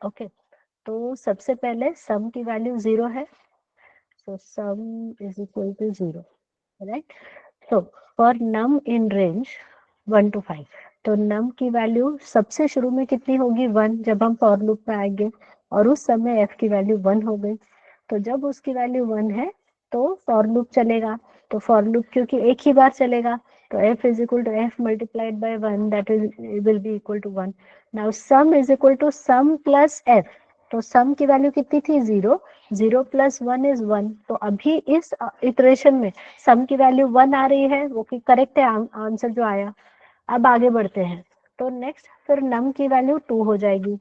okay, तो सबसे पहले सम की वैल्यू 0 है, so sum is equal to 0, right? So for num in range 1 to 5, तो num की वैल्यू सबसे शुरू में कितनी होगी, 1, जब हम फॉर लूप में आएंगे, और उस समय f की वैल्यू 1 हो गई, तो जब उसकी वैल्यू 1 है तो फॉर लूप चलेगा, तो फॉर लूप क्योंकि एक ही बार चलेगा, तो f is equal to f multiplied by 1, that will be equal to 1. now sum is equal to sum plus f, तो सम की वैल्यू कितनी थी, 0, 0 प्लस 1 इज 1, तो अभी इस इटरेशन में सम की वैल्यू 1 आ रही है, वो कि करेक्ट है आंसर जो आया। अब आगे बढ़ते हैं, तो नेक्स्ट फिर नम की वैल्यू 2 हो जाएगी,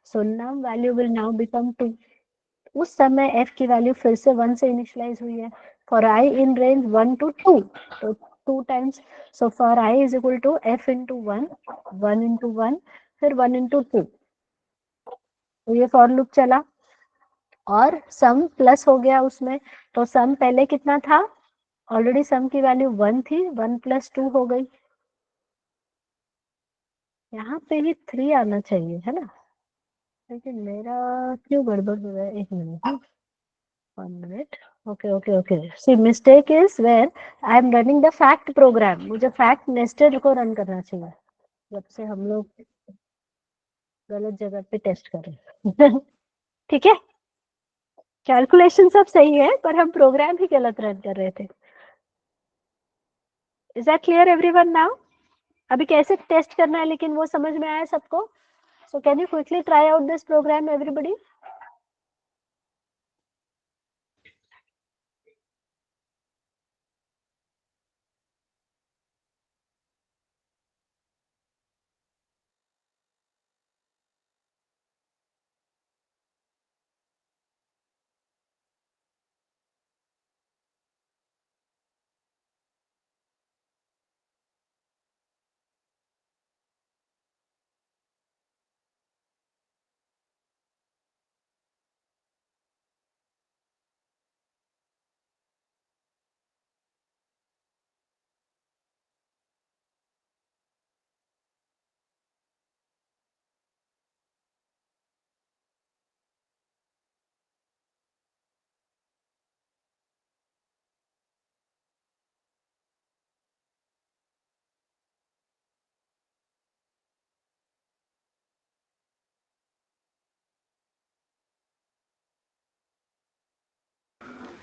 सो नम वैल्यू विल नाउ बिकम 2, उस समय f की वैल्यू फिर से 1 से इनिशियलाइज हुई है, for i in range 1 to 2, तो 2 times, so for i is equal to f into 1, 1 into 1, फिर 1 इंटू 2, तो ये फॉर लूप चला, और सम प्लस हो गया उसमें, तो सम पहले कितना था, ऑलरेडी सम की वैल्यू 1 थी, 1 प्लस 2 हो गई, यहाँ पे ही 3 आना चाहिए, है ना, लेकिन मेरा क्यों गड़बड़ हो रहा है, एक minute, 1 minute. Okay. See, mistake is where I am running the fact program. मुझे fact nested को रन करना चाहिए, जब से हम लोग गलत जगह पे टेस्ट कर रहे हैं. ठीक है, कैलकुलेशन सब सही है पर हम प्रोग्राम ही गलत रन कर रहे थे. Is that clear everyone now? अभी कैसे टेस्ट करना है लेकिन वो समझ में आया सबको? So can you quickly try out this program everybody?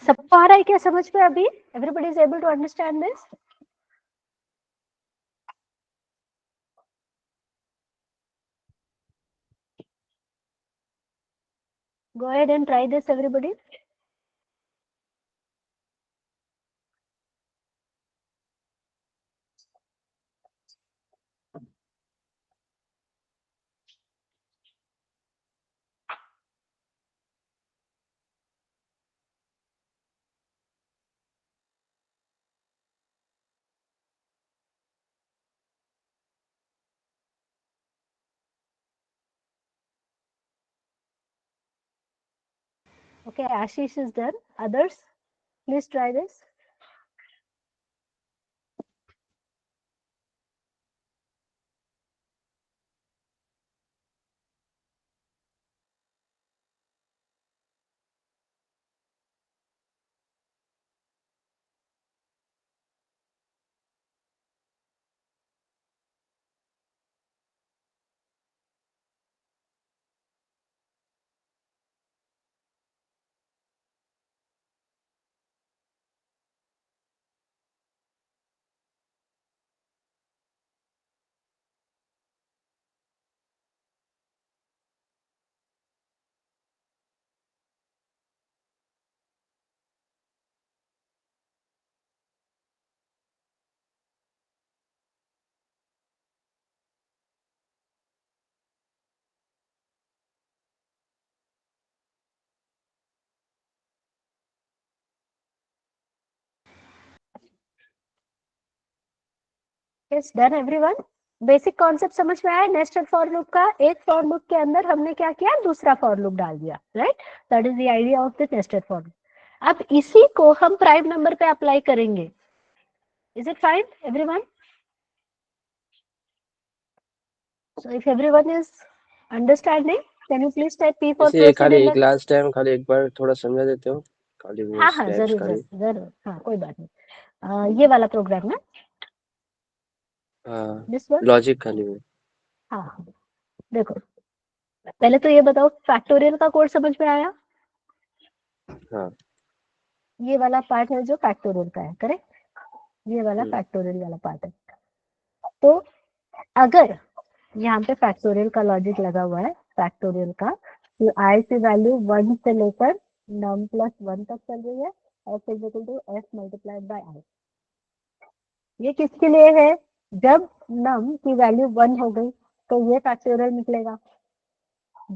सबको आ रहा है क्या समझ में अभी? Everybody is able to understand this? Go ahead and try this everybody. Okay, Ashish is done. Others, please try this. Yes, done everyone. Basic concept समझ में आया नेस्टेड फॉर लूप का? एक फॉर लूप के अंदर हमने क्या किया, दूसरा फॉर लूप डाल दिया, right? That is the idea of the nested for loop. अब इसी को हम प्राइम नंबर पे अप्लाई करेंगे. Is it fine everyone? So if everyone is understanding, can you please type P for इसे खाली procedure? एक लास्ट टाइम खाली एक बार थोड़ा समझा देते हो, खाली वो हाँ स्टेप्स जरूर खाली. जरूर, हाँ कोई बात नहीं. ये वाला प्रोग्राम ना, हाँ, दिस वन. लॉजिक खाली वो. हाँ देखो, पहले तो ये बताओ फैक्टोरियल का कोड समझ में आया? हाँ. ये वाला पार्ट है जो फैक्टोरियल का है, करेक्ट? ये वाला फैक्टोरियल वाला पार्ट है. तो अगर यहाँ पे फैक्टोरियल का लॉजिक लगा हुआ है, फैक्टोरियल का, तो आई की वैल्यू 1 से लेकर नम प्लस 1 तक चल रही है, F is equal to F multiplied by I. ये किसके लिए है? जब नम की वैल्यू 1 हो गई तो ये फैक्टोरियल निकलेगा.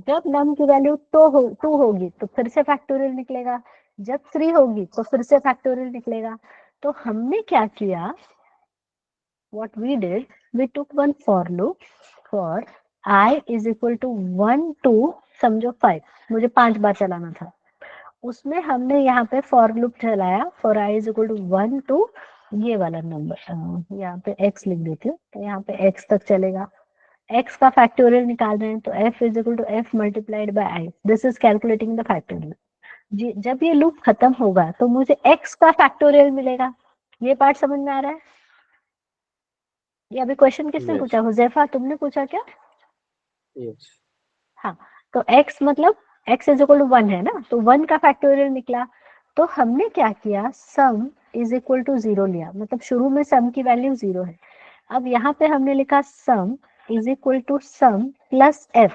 जब नम की वैल्यू 2 होगी तो फिर से फैक्टोरियल निकलेगा. जब 3 होगी तो फिर से फैक्टोरियल निकलेगा. तो हमने क्या किया, what we did, we took one for loop for I is equal to 1 to समझो 5, मुझे 5 बार चलाना था. उसमें हमने यहाँ पे फॉर लूप चलाया for I is equal to 1 to ये वाला नंबर, यहाँ पे x लिख देती हूँ, तो यहाँ पे x तक चलेगा. x का फैक्टोरियल निकाल रहे हैं तो f is equal to f multiplied by i, this is calculating the factorial. जब ये लूप खत्म होगा तो मुझे x का फैक्टोरियल मिलेगा। ये पार्ट समझ में आ रहा है? ये अभी क्वेश्चन किसने Yes. पूछा? हुजैफा तुमने पूछा क्या? Yes. हाँ, तो x मतलब x इज इक्वल टू 1 है ना, तो 1 का फैक्टोरियल निकला। तो हमने क्या किया, सम इज इक्वल टू 0 लिया, मतलब शुरू में सम की वैल्यू 0 है। अब यहाँ पे हमने लिखा sum is equal to sum plus f,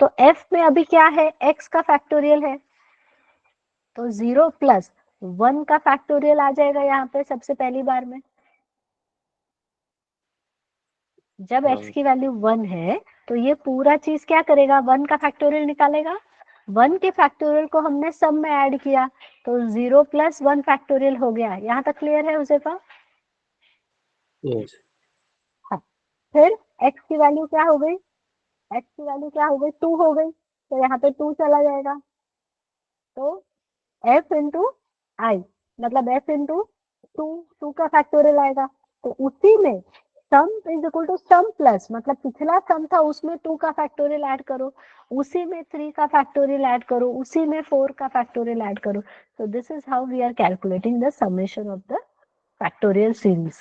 तो f में अभी क्या है, x का फैक्टोरियल है, तो 0 प्लस 1 का फैक्टोरियल आ जाएगा यहाँ पे सबसे पहली बार में। जब x की वैल्यू 1 है तो ये पूरा चीज क्या करेगा, 1 का फैक्टोरियल निकालेगा। 1 के फैक्टोरियल को हमने सम में ऐड किया तो 0 प्लस 1 फैक्टोरियल हो गया। यहाँ तक क्लियर है हुजैफा? Yes. हाँ, फिर x की वैल्यू क्या हो गई, x की वैल्यू क्या हो गई, 2 हो गई, तो यहाँ पे 2 चला जाएगा, तो f इंटू आई, मतलब f इंटू 2 का फैक्टोरियल आएगा। तो उसी में sum is equal to sum plus, मतलब पिछला सम था उसमें 2 का फैक्टोरियल ऐड करो, उसी में 3 का फैक्टोरियल ऐड करो, उसी में 4 का फैक्टोरियल ऐड करो। so this is how we are calculating the summation of the factorial series।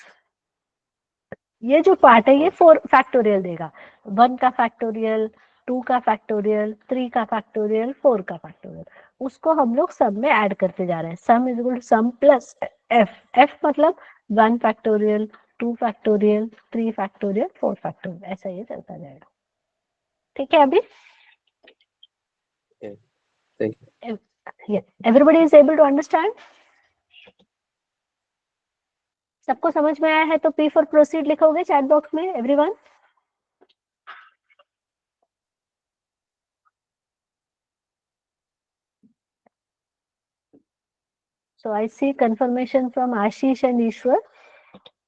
ये जो पार्ट है ये 4 फैक्टोरियल देगा, 1 का फैक्टोरियल, 2 का फैक्टोरियल, 3 का फैक्टोरियल, 4 का फैक्टोरियल, उसको हम लोग सब में ऐड करते जा रहे हैं। Sum is equal to sum plus F, F मतलब 1 फैक्टोरियल, 2 फैक्टोरियल, 3 फैक्टोरियल, 4 फैक्टोरियल, ऐसा ये चलता जाएगा। ठीक है अभी? Okay. Thank you. Everybody is able to understand? सबको समझ में आया है तो पी फॉर प्रोसीड लिखोगे चैट बॉक्स में everyone. So I see confirmation from Ashish and Ishwar.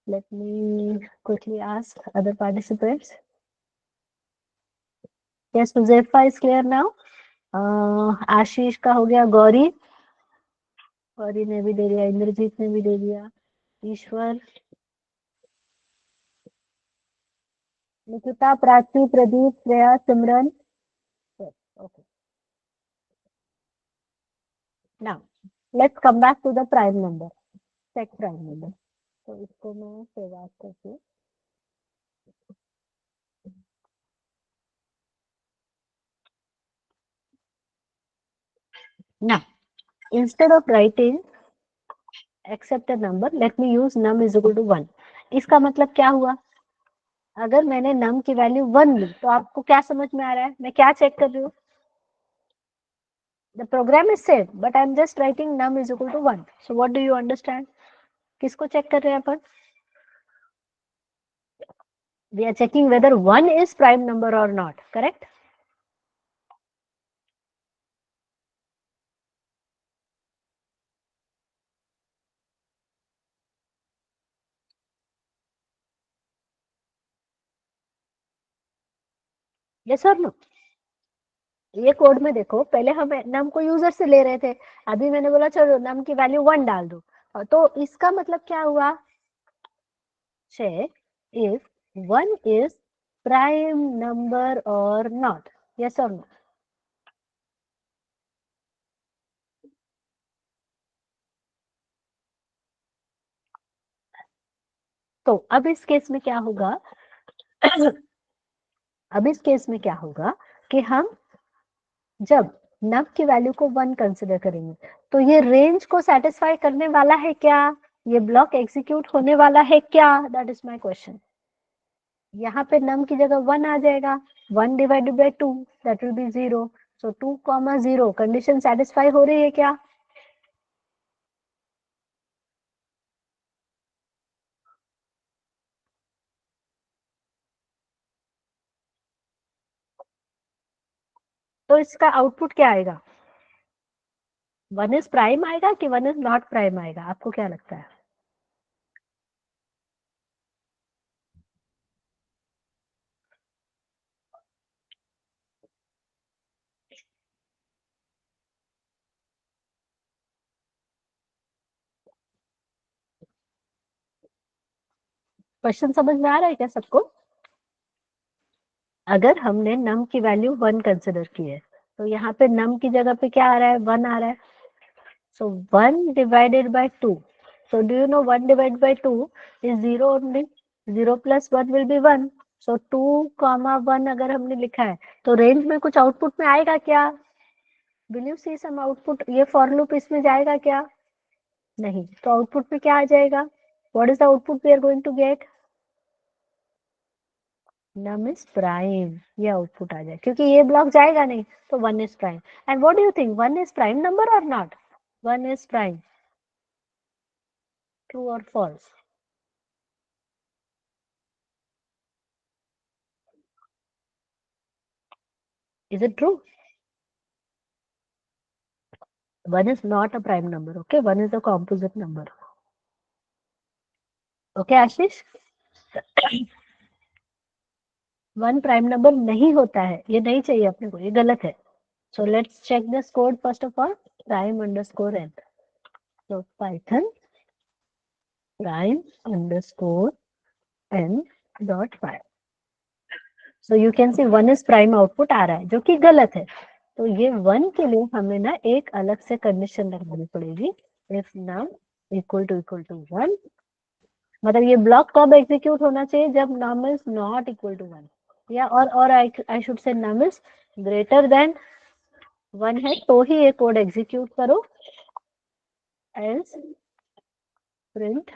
Let me quickly ask other participants. Yes, Huzaifa is clear now. आशीष का हो गया, गौरी, गौरी ने भी दे दिया, इंद्रजीत ने भी दे दिया, ईश्वर, निकिता, प्राची, प्रदीप, श्रेया, सिमरन। Okay. Now let's come back to the prime number. Check prime number. तो इसको मैं सेव करके now instead of writing accept a number, let me use num is equal to 1। इसका मतलब क्या हुआ, अगर मैंने num की वैल्यू 1 ली तो आपको क्या समझ में आ रहा है, मैं क्या चेक कर रही हूँ, the program is saved but I am just writing num is equal to 1, so what do you understand? किसको चेक कर रहे हैं अपन? We are checking whether 1 is prime number or not, correct? Yes or no? ये code में देखो, पहले हम num को यूजर से ले रहे थे, अभी मैंने बोला चलो num की वैल्यू 1 डाल दो, तो इसका मतलब क्या हुआ, check if 1 is prime number or not, yes or no? तो अब इस केस में क्या होगा अब इस केस में क्या होगा कि हम जब नम की वैल्यू को 1 कंसिडर करेंगे तो ये रेंज को सेटिस्फाई करने वाला है क्या, ये ब्लॉक एग्जीक्यूट होने वाला है क्या, दैट इज माय क्वेश्चन। यहाँ पे नम की जगह 1 आ जाएगा, 1 divided by 2 that will be 0, so 2,0 condition satisfy हो रही है क्या? तो इसका आउटपुट क्या आएगा, 1 इज प्राइम आएगा कि 1 इज नॉट प्राइम आएगा, आपको क्या लगता है? क्वेश्चन समझ में आ रहा है क्या सबको? अगर हमने नम की वैल्यू 1 कंसिडर की है तो यहाँ पे नम की जगह पे क्या आ रहा है, 1 आ रहा है. So 1 divided by 2. So do you know 1 divided by 2 is 0 only. 0 plus 1 will be 1. So 2, 1 अगर हमने लिखा है तो रेंज में कुछ आउटपुट में आएगा क्या? Will you see some output? ये फॉर लूप इसमें जाएगा क्या? नहीं. तो आउटपुट में क्या आ जाएगा? What is the output we are going to get? Num is prime. ये आउटपुट आ जाए क्योंकि ये ब्लॉक जाएगा नहीं तो 1 is prime. And what do you think, 1 is prime number or not? 1 is prime. True or false? Is it true? 1 is not a prime number. Okay, 1 is a composite number. Okay, Ashish? 1 prime number नहीं होता है, ये नहीं चाहिए अपने को, ये गलत है. So let's check this code first of all. Prime underscore n. So Python prime underscore n dot py. So you can see 1 is prime output आ रहा है जो कि गलत है. तो ये 1 के लिए हमें ना एक अलग से कंडीशन लगानी पड़ेगी. If num equal to 1, मतलब ये ब्लॉक कब एग्जीक्यूट होना चाहिए? जब num is not equal to 1, या और I should say num is greater than 1 है तो ही ये कोड एग्जीक्यूट करो. Else print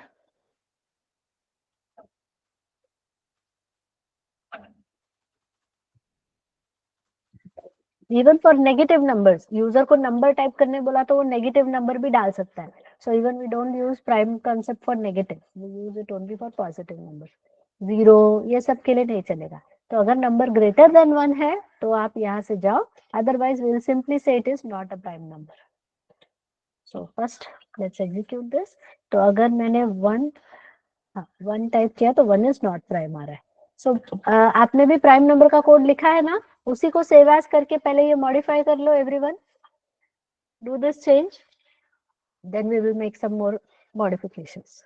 even for negative numbers. User को नंबर टाइप करने बोला तो वो नेगेटिव नंबर भी डाल सकता है. So even we don't use prime concept for negative, we use it only for positive number. 0 ये सब के लिए नहीं चलेगा. तो अगर नंबर ग्रेटर देन 1 है तो आप यहाँ से जाओ, अदरवाइज वी विल सिंपली से it is not a prime number. So first let's execute this. तो अगर मैंने 1 टाइप किया तो 1 इज नॉट प्राइम आ रहा है. सो आपने भी प्राइम नंबर का कोड लिखा है ना, उसी को सेव एज करके पहले ये मॉडिफाई कर लो. Everyone do this change, then we will make some more modifications.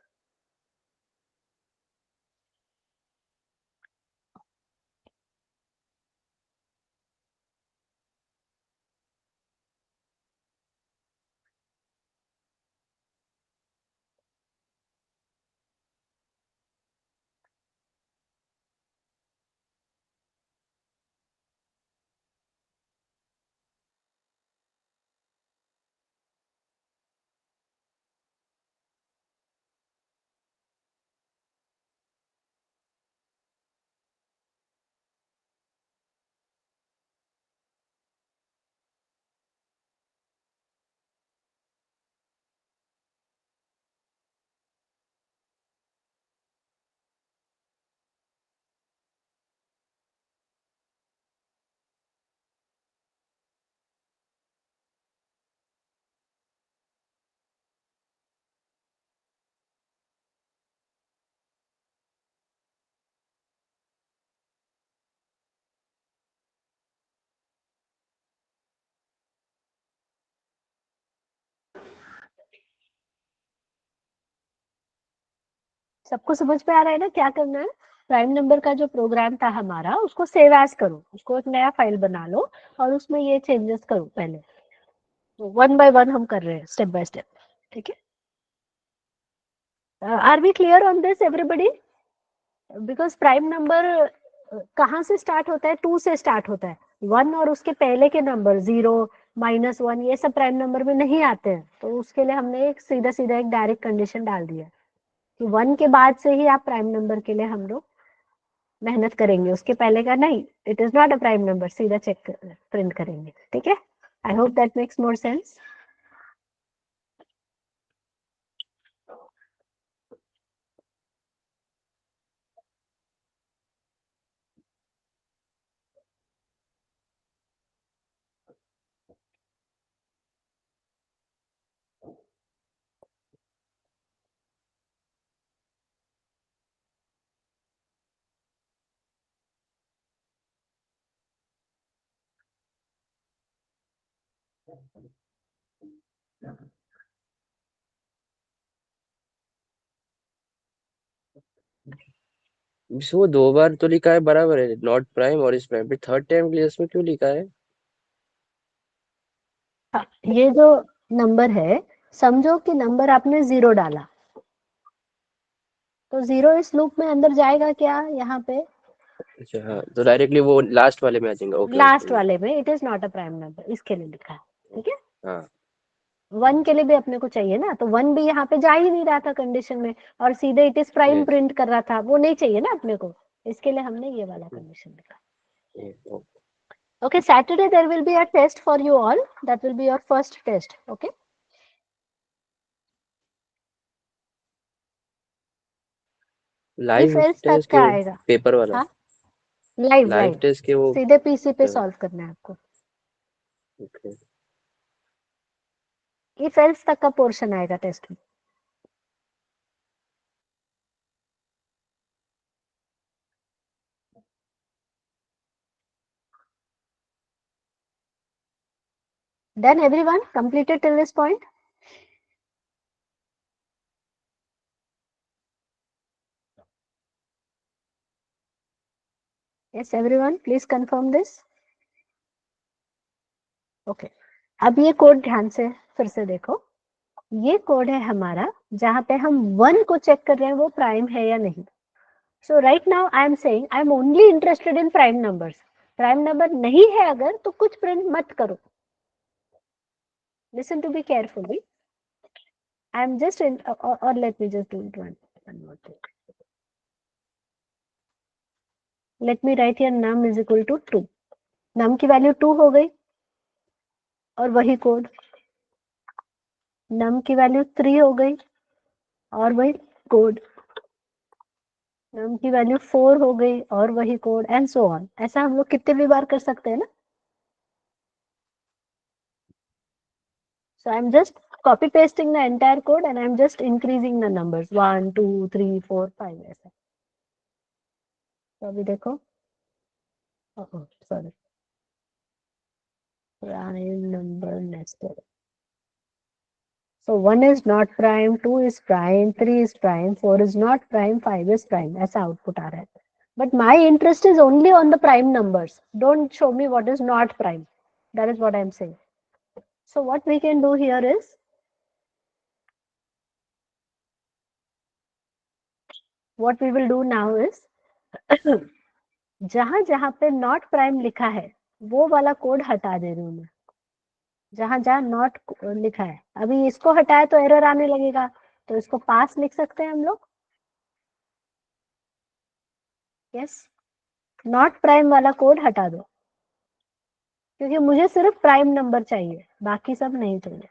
सबको समझ में आ रहा है ना क्या करना है? प्राइम नंबर का जो प्रोग्राम था हमारा उसको सेव एज करो, उसको एक नया फाइल बना लो और उसमें ये चेंजेस करो. पहले वन बाय वन हम कर रहे हैं, स्टेप बाय स्टेप. ठीक है? Are we clear on this everybody? Because prime number कहाँ से स्टार्ट होता है? 2 से स्टार्ट होता है. 1 और उसके पहले के नंबर 0, -1 ये सब प्राइम नंबर में नहीं आते हैं. तो उसके लिए हमने एक सीधा सीधा एक डायरेक्ट कंडीशन डाल दिया कि 1 के बाद से ही आप प्राइम नंबर के लिए हम लोग मेहनत करेंगे, उसके पहले का नहीं. It is not a prime number, सीधा चेक प्रिंट करेंगे. ठीक है? I hope that makes more sense. वो 2 बार तो लिखा है बराबर है, नॉट प्राइम और इस प्राइम, फिर थर्ड टाइम के लिए इसमें क्यों लिखा है? हाँ, ये जो नंबर है, समझो कि नंबर आपने 0 डाला, तो 0 इस लूप में अंदर जाएगा क्या यहाँ पे? अच्छा हाँ, तो डायरेक्टली वो लास्ट वाले में आ जाएगा। Okay last okay. वाले में it is not a prime number, इसके लिए लिखा है। ठीक है, हाँ 1 के लिए भी अपने को चाहिए ना, तो 1 भी यहाँ पे जा ही नहीं रहा था कंडीशन में, और सीधे it is prime yes print कर रहा था, वो नहीं चाहिए ना अपने को, इसके लिए हमने ये वाला कंडीशन लिखा। Yes. Okay, Saturday there will be a test for you all. That will be your first test. Okay. If live else तक टेस्ट के का वो आएगा। पेपर वाला, हाँ, लाइव लाइव लाइव टेस्ट के वो। सीधे पीसी पे सॉल्व करना है आपको। ओके। if else तक का पोर्शन आएगा टेस्ट में। Done everyone? Completed till this point? Yes, everyone, please confirm this. Okay. अब ये कोड ध्यान से फिर से देखो, ये कोड है हमारा जहां पे हम 1 को चेक कर रहे हैं वो प्राइम है या नहीं। So right now I am saying I am only interested in prime numbers. Prime number नहीं है अगर तो कुछ प्रिंट मत करो। Listen to me carefully. I am just in, or let me just do it one more thing. Let me write here num is equal to 2. num की value 2 हो गई, और वही कोड num की वैल्यू 3 हो गई, और वही कोड num की वैल्यू 4 हो गई, और वही कोड, एंड सो ऑन। ऐसा हम लोग कितने भी बार कर सकते हैं ना। So I am just copy pasting the entire code and I am just increasing the numbers 1 2 3 4 5 ऐसा। तो अभी देखो, sorry, prime number nested. So 1 is not prime, 2 is prime, 3 is prime, 4 is not prime, 5 is prime. ऐसा output आ रहा है। But my interest is only on the prime numbers. Don't show me what is not prime. That is what I am saying. So what we can do here is, what we will do now is, जहां जहां पे not prime लिखा है वो वाला code हटा दे रही हूँ मैं। जहां जहां नॉट लिखा है, अभी इसको हटाए तो एरर आने लगेगा, तो इसको पास लिख सकते हैं हम लोग। यस, नॉट प्राइम वाला कोड हटा दो, क्योंकि मुझे सिर्फ प्राइम नंबर चाहिए, बाकी सब नहीं चाहिए।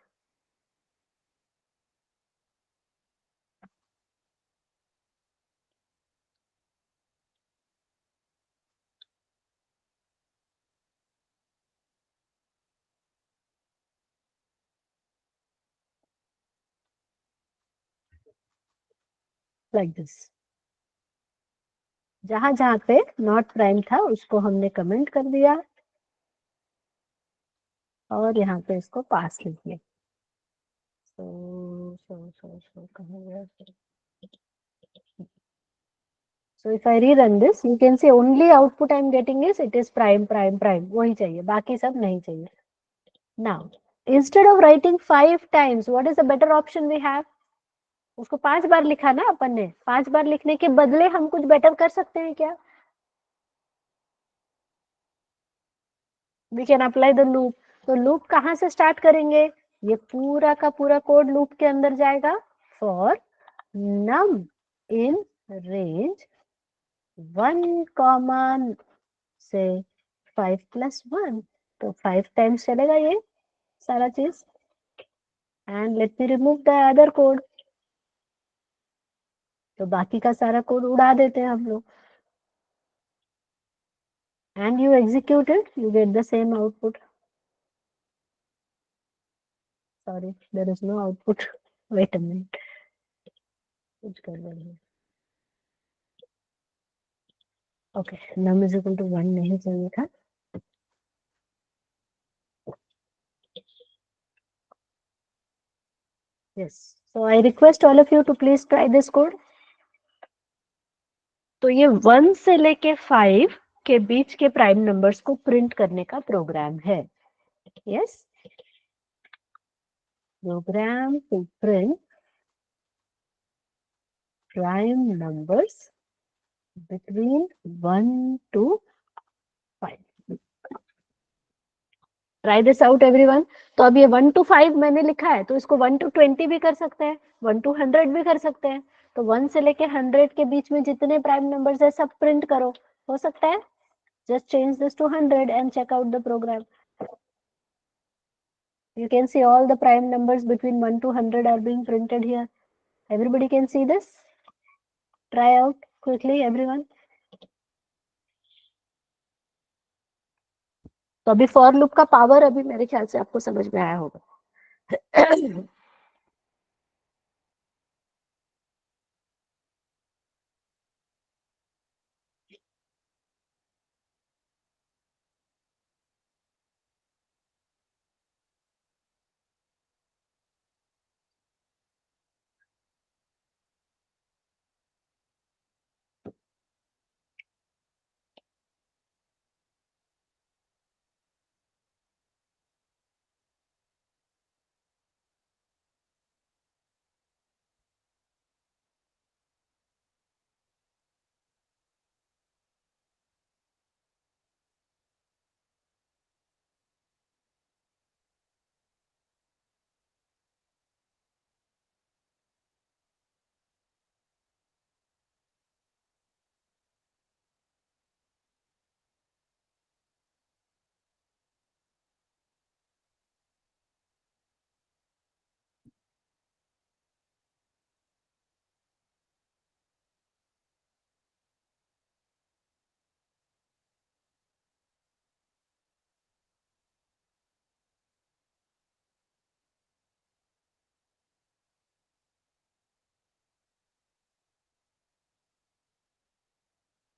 Like this. जहां जहां पे नॉट प्राइम था उसको हमने कमेंट कर दिया, और यहाँ पे इसको पास लिख दिया। कहाँ गया? So if I rerun this, you can see only output I am getting is it is prime, prime, prime. वही चाहिए, बाकी सब नहीं चाहिए। Now, instead of writing 5 times, what is the better option we have? उसको 5 बार लिखा ना अपन ने, 5 बार लिखने के बदले हम कुछ बेटर कर सकते हैं क्या? We can apply the loop. तो लूप कहाँ से स्टार्ट करेंगे? ये पूरा का पूरा कोड लूप के अंदर जाएगा। For num in range 1 common से 5 प्लस 1, तो 5 टाइम्स चलेगा ये सारा चीज। And let me remove the other code, तो बाकी का सारा कोड उड़ा देते हैं हम लोग। And you execute it, you get the same output. Sorry, there is no output. Wait a minute, कुछ गड़बड़ है। Okay, num is equal to 1 नहीं चाहिए था। Yes. So I request all of you to please try this code. तो ये 1 से लेके 5 के बीच के प्राइम नंबर्स को प्रिंट करने का प्रोग्राम है. Yes, program to print prime numbers between 1 to 5. Try this out everyone. तो अब ये 1 to 5 मैंने लिखा है, तो इसको 1 to 20 भी कर सकते हैं, 1 to 100 भी कर सकते हैं. तो 1 से लेके 100 के बीच में जितने प्राइम नंबर्स है सब प्रिंट करो. हो सकता है. Just change this to 100 and check out the program. You can see all the prime numbers between 1 to 100 are being printed here. Everybody can see this? Try out quickly, everyone. तो अभी for loop का power अभी मेरे ख्याल से आपको समझ में आया होगा.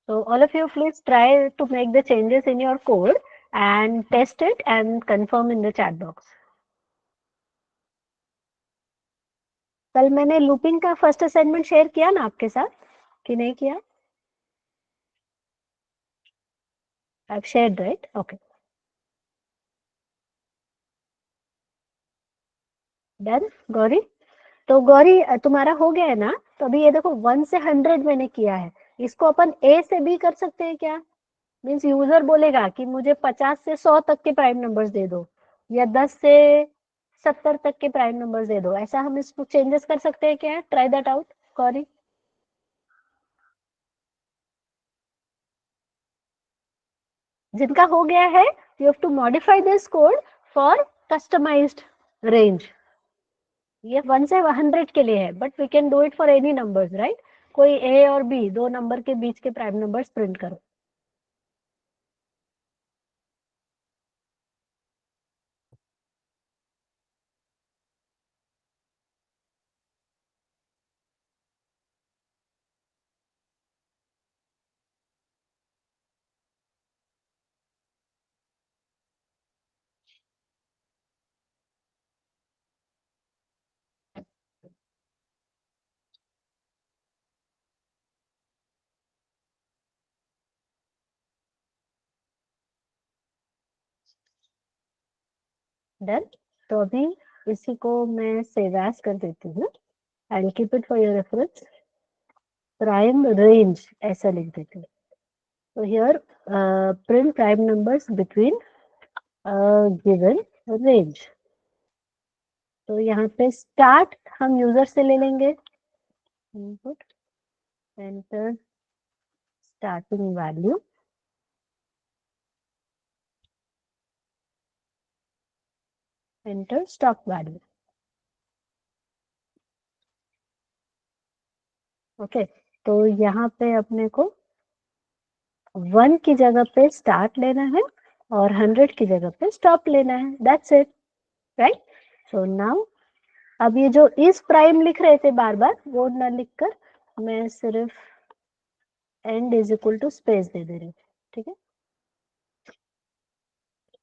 So all of you please try to make the changes in your code and test it and confirm in the chat box. कल मैंने लूपिंग का फर्स्ट असाइनमेंट शेयर किया ना आपके साथ कि नहीं किया? I've shared, right? Okay. Done, Gauri? तो गौरी तुम्हारा हो गया है ना? तो अभी ये देखो 1 से 100 मैंने किया है. इसको अपन A से B कर सकते हैं क्या? मीन्स यूजर बोलेगा कि मुझे 50 से 100 तक के प्राइम नंबर्स दे दो या 10 से 70 तक के प्राइम नंबर्स दे दो. ऐसा हम इसको चेंजेस कर सकते हैं क्या? Try that out Gauri. जिनका हो गया है you have to modify this code for customized range. ये 1 से 100 के लिए है but we can do it for any numbers, right? कोई ए और बी दो नंबर के बीच के प्राइम नंबर्स प्रिंट करो. डन. तो अभी इसी को मैं सेव एज कर देती हूँ. I will keep it for your reference. Prime range ऐसा लिख देते हैं. तो here print prime numbers between given range. तो यहाँ पे स्टार्ट हम यूजर से ले लेंगे. Input enter starting value enter stop value. Okay. तो यहाँ पे अपने को 1 की जगह पे स्टार्ट लेना है और 100 की जगह पे स्टॉप लेना है. That's it, right? So now अब ये जो इस प्राइम लिख रहे थे बार बार वो ना लिखकर मैं सिर्फ end is equal to space दे रही हूँ. ठीक है.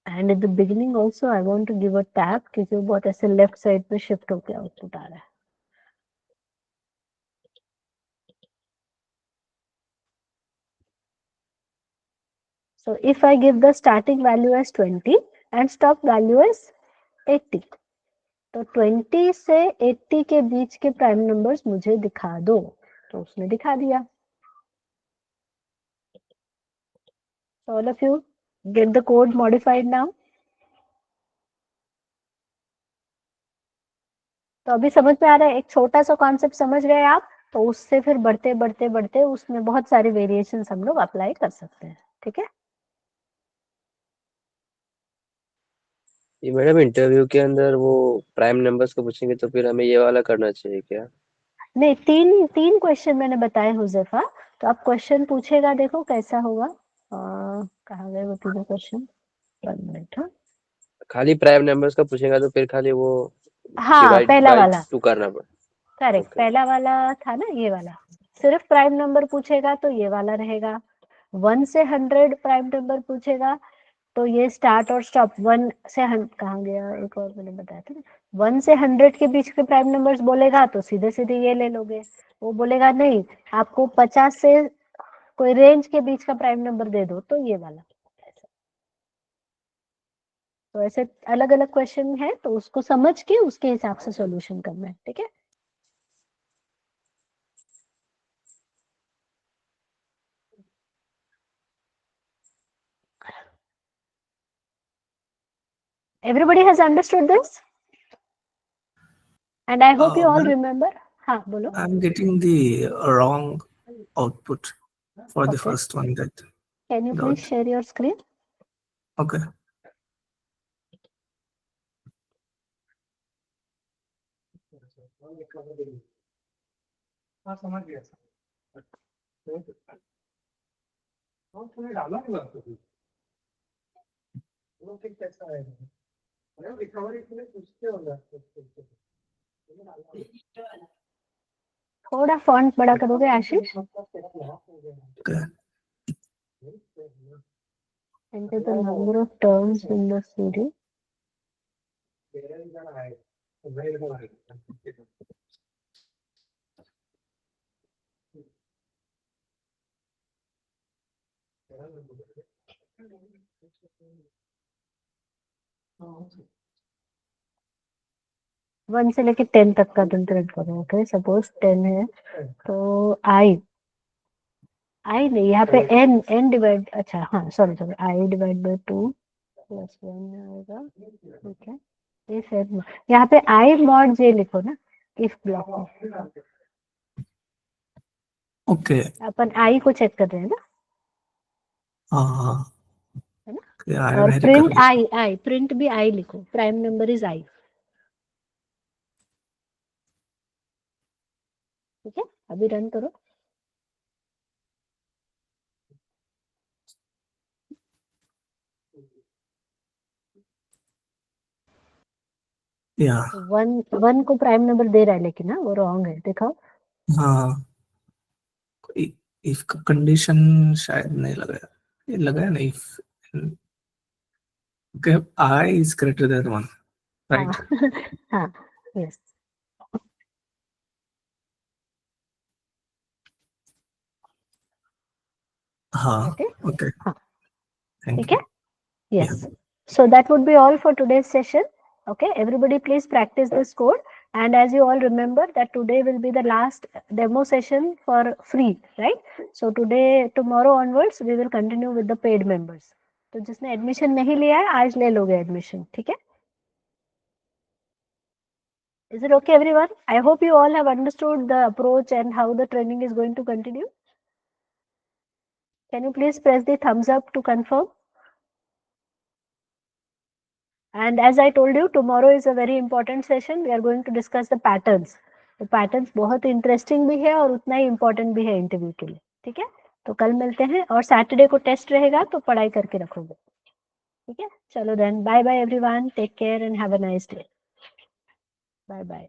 And at the beginning also I want to give a tab क्योंकि वो बहुत ऐसे लेफ्ट साइड पे शिफ्ट होकर आउटपुट आ रहा है. So if I give the starting value as 20 and stop value as 80, तो 20 से 80 के बीच के प्राइम नंबर्स मुझे दिखा दो, तो उसने दिखा दिया. So all of you get the code modified now. तो अभी समझ में आ रहा है, एक छोटा सा कॉन्सेप्ट समझ गए आप, तो उससे फिर बढ़ते बढ़ते बढ़ते उसमें बहुत सारे वेरिएशंस हम लोग अप्लाई कर सकते हैं. ठीक है. ये मैडम इंटरव्यू के अंदर वो प्राइम नंबर्स को पूछेंगे तो फिर हमें ये वाला करना चाहिए क्या? नहीं, तीन क्वेश्चन मैंने बताए हुजैफा, तो आप क्वेश्चन पूछेगा, देखो कैसा होगा. कहाँ गए वो तीनों क्वेश्चन? 1 मिनट. खाली प्राइम नंबर्स का पूछेगा तो फिर खाली वो हाँ, डिवाइड पहला बाय वाला 2 करना पड़ेगा. करेक्ट. ओके. पहला वाला था ना, ये वाला. सिर्फ प्राइम नंबर पूछेगा तो ये वाला रहेगा. 1 से 100 प्राइम नंबर पूछेगा तो ये स्टार्ट और स्टॉप. 1 से 100 कहाँ गया, एक और मैंने बताया था ना. 1 से 100 के बीच के प्राइम नंबर्स बोलेगा तो सीधे सीधे ये ले लोगे. वो बोलेगा नहीं, आपको 50 से कोई रेंज के बीच का प्राइम नंबर दे दो, तो ये वाला. तो ऐसे अलग अलग क्वेश्चन है, तो उसको समझ के उसके हिसाब से सॉल्यूशन करना है. ठीक है. Everybody has understood this, and I hope you all Madam, remember. हाँ बोलो. I'm getting the wrong output for the Okay. first one. That Can you please share your screen? okay. थोड़ा फॉन्ट बड़ा करोगे आशीष? Okay. Enter the number of terms in the series. One से लेके 10 तक का तुम प्रिंट करो. ओके, सपोज 10 है तो आई नहीं, यहाँ पे एन डिवाइड, अच्छा हाँ sorry I divide by 2 plus 1 आएगा. ठीक है. इफ एन, यहाँ पे आई मॉड जे लिखो ना, इफ ब्लॉक में. Okay. अपन आई को चेक कर रहे हैं ना, हाँ. है ना. Yeah, और मैंने कर प्रिंट लिया. आई प्रिंट भी आई लिखो, प्राइम नंबर इज आई. ठीक है. अभी रन करो. Yeah. वन को प्राइम नंबर दे रहा है, लेकिन ना वो रॉन्ग है. दिखाओ. हाँ. इफ का कंडीशन शायद नहीं लगाया. ये लगाया नहीं. Okay, I is greater than 1, right? हाँ यस. हाँ. Okay. Okay. हाँ. Thank ठीक you. है. Yes. So that would be all for today's session. Okay, everybody please practice this code. And as you all remember that today will be the last demo session for free, right? So today, tomorrow onwards, we will continue with the paid members. तो जिसने admission नहीं लिया है आज ले लोगे admission. ठीक है. Is it okay everyone? I hope you all have understood the approach and how the training is going to continue. Can you please press the thumbs up to confirm? And as I told you, tomorrow is a very important session. We are going to discuss the patterns. तो patterns बहुत interesting भी है और उतना ही important भी है interview के लिए. ठीक है. तो कल मिलते हैं, और सैटरडे को टेस्ट रहेगा तो पढ़ाई करके रखोगे. ठीक है. चलो then, bye bye everyone, take care and have a nice day. Bye bye.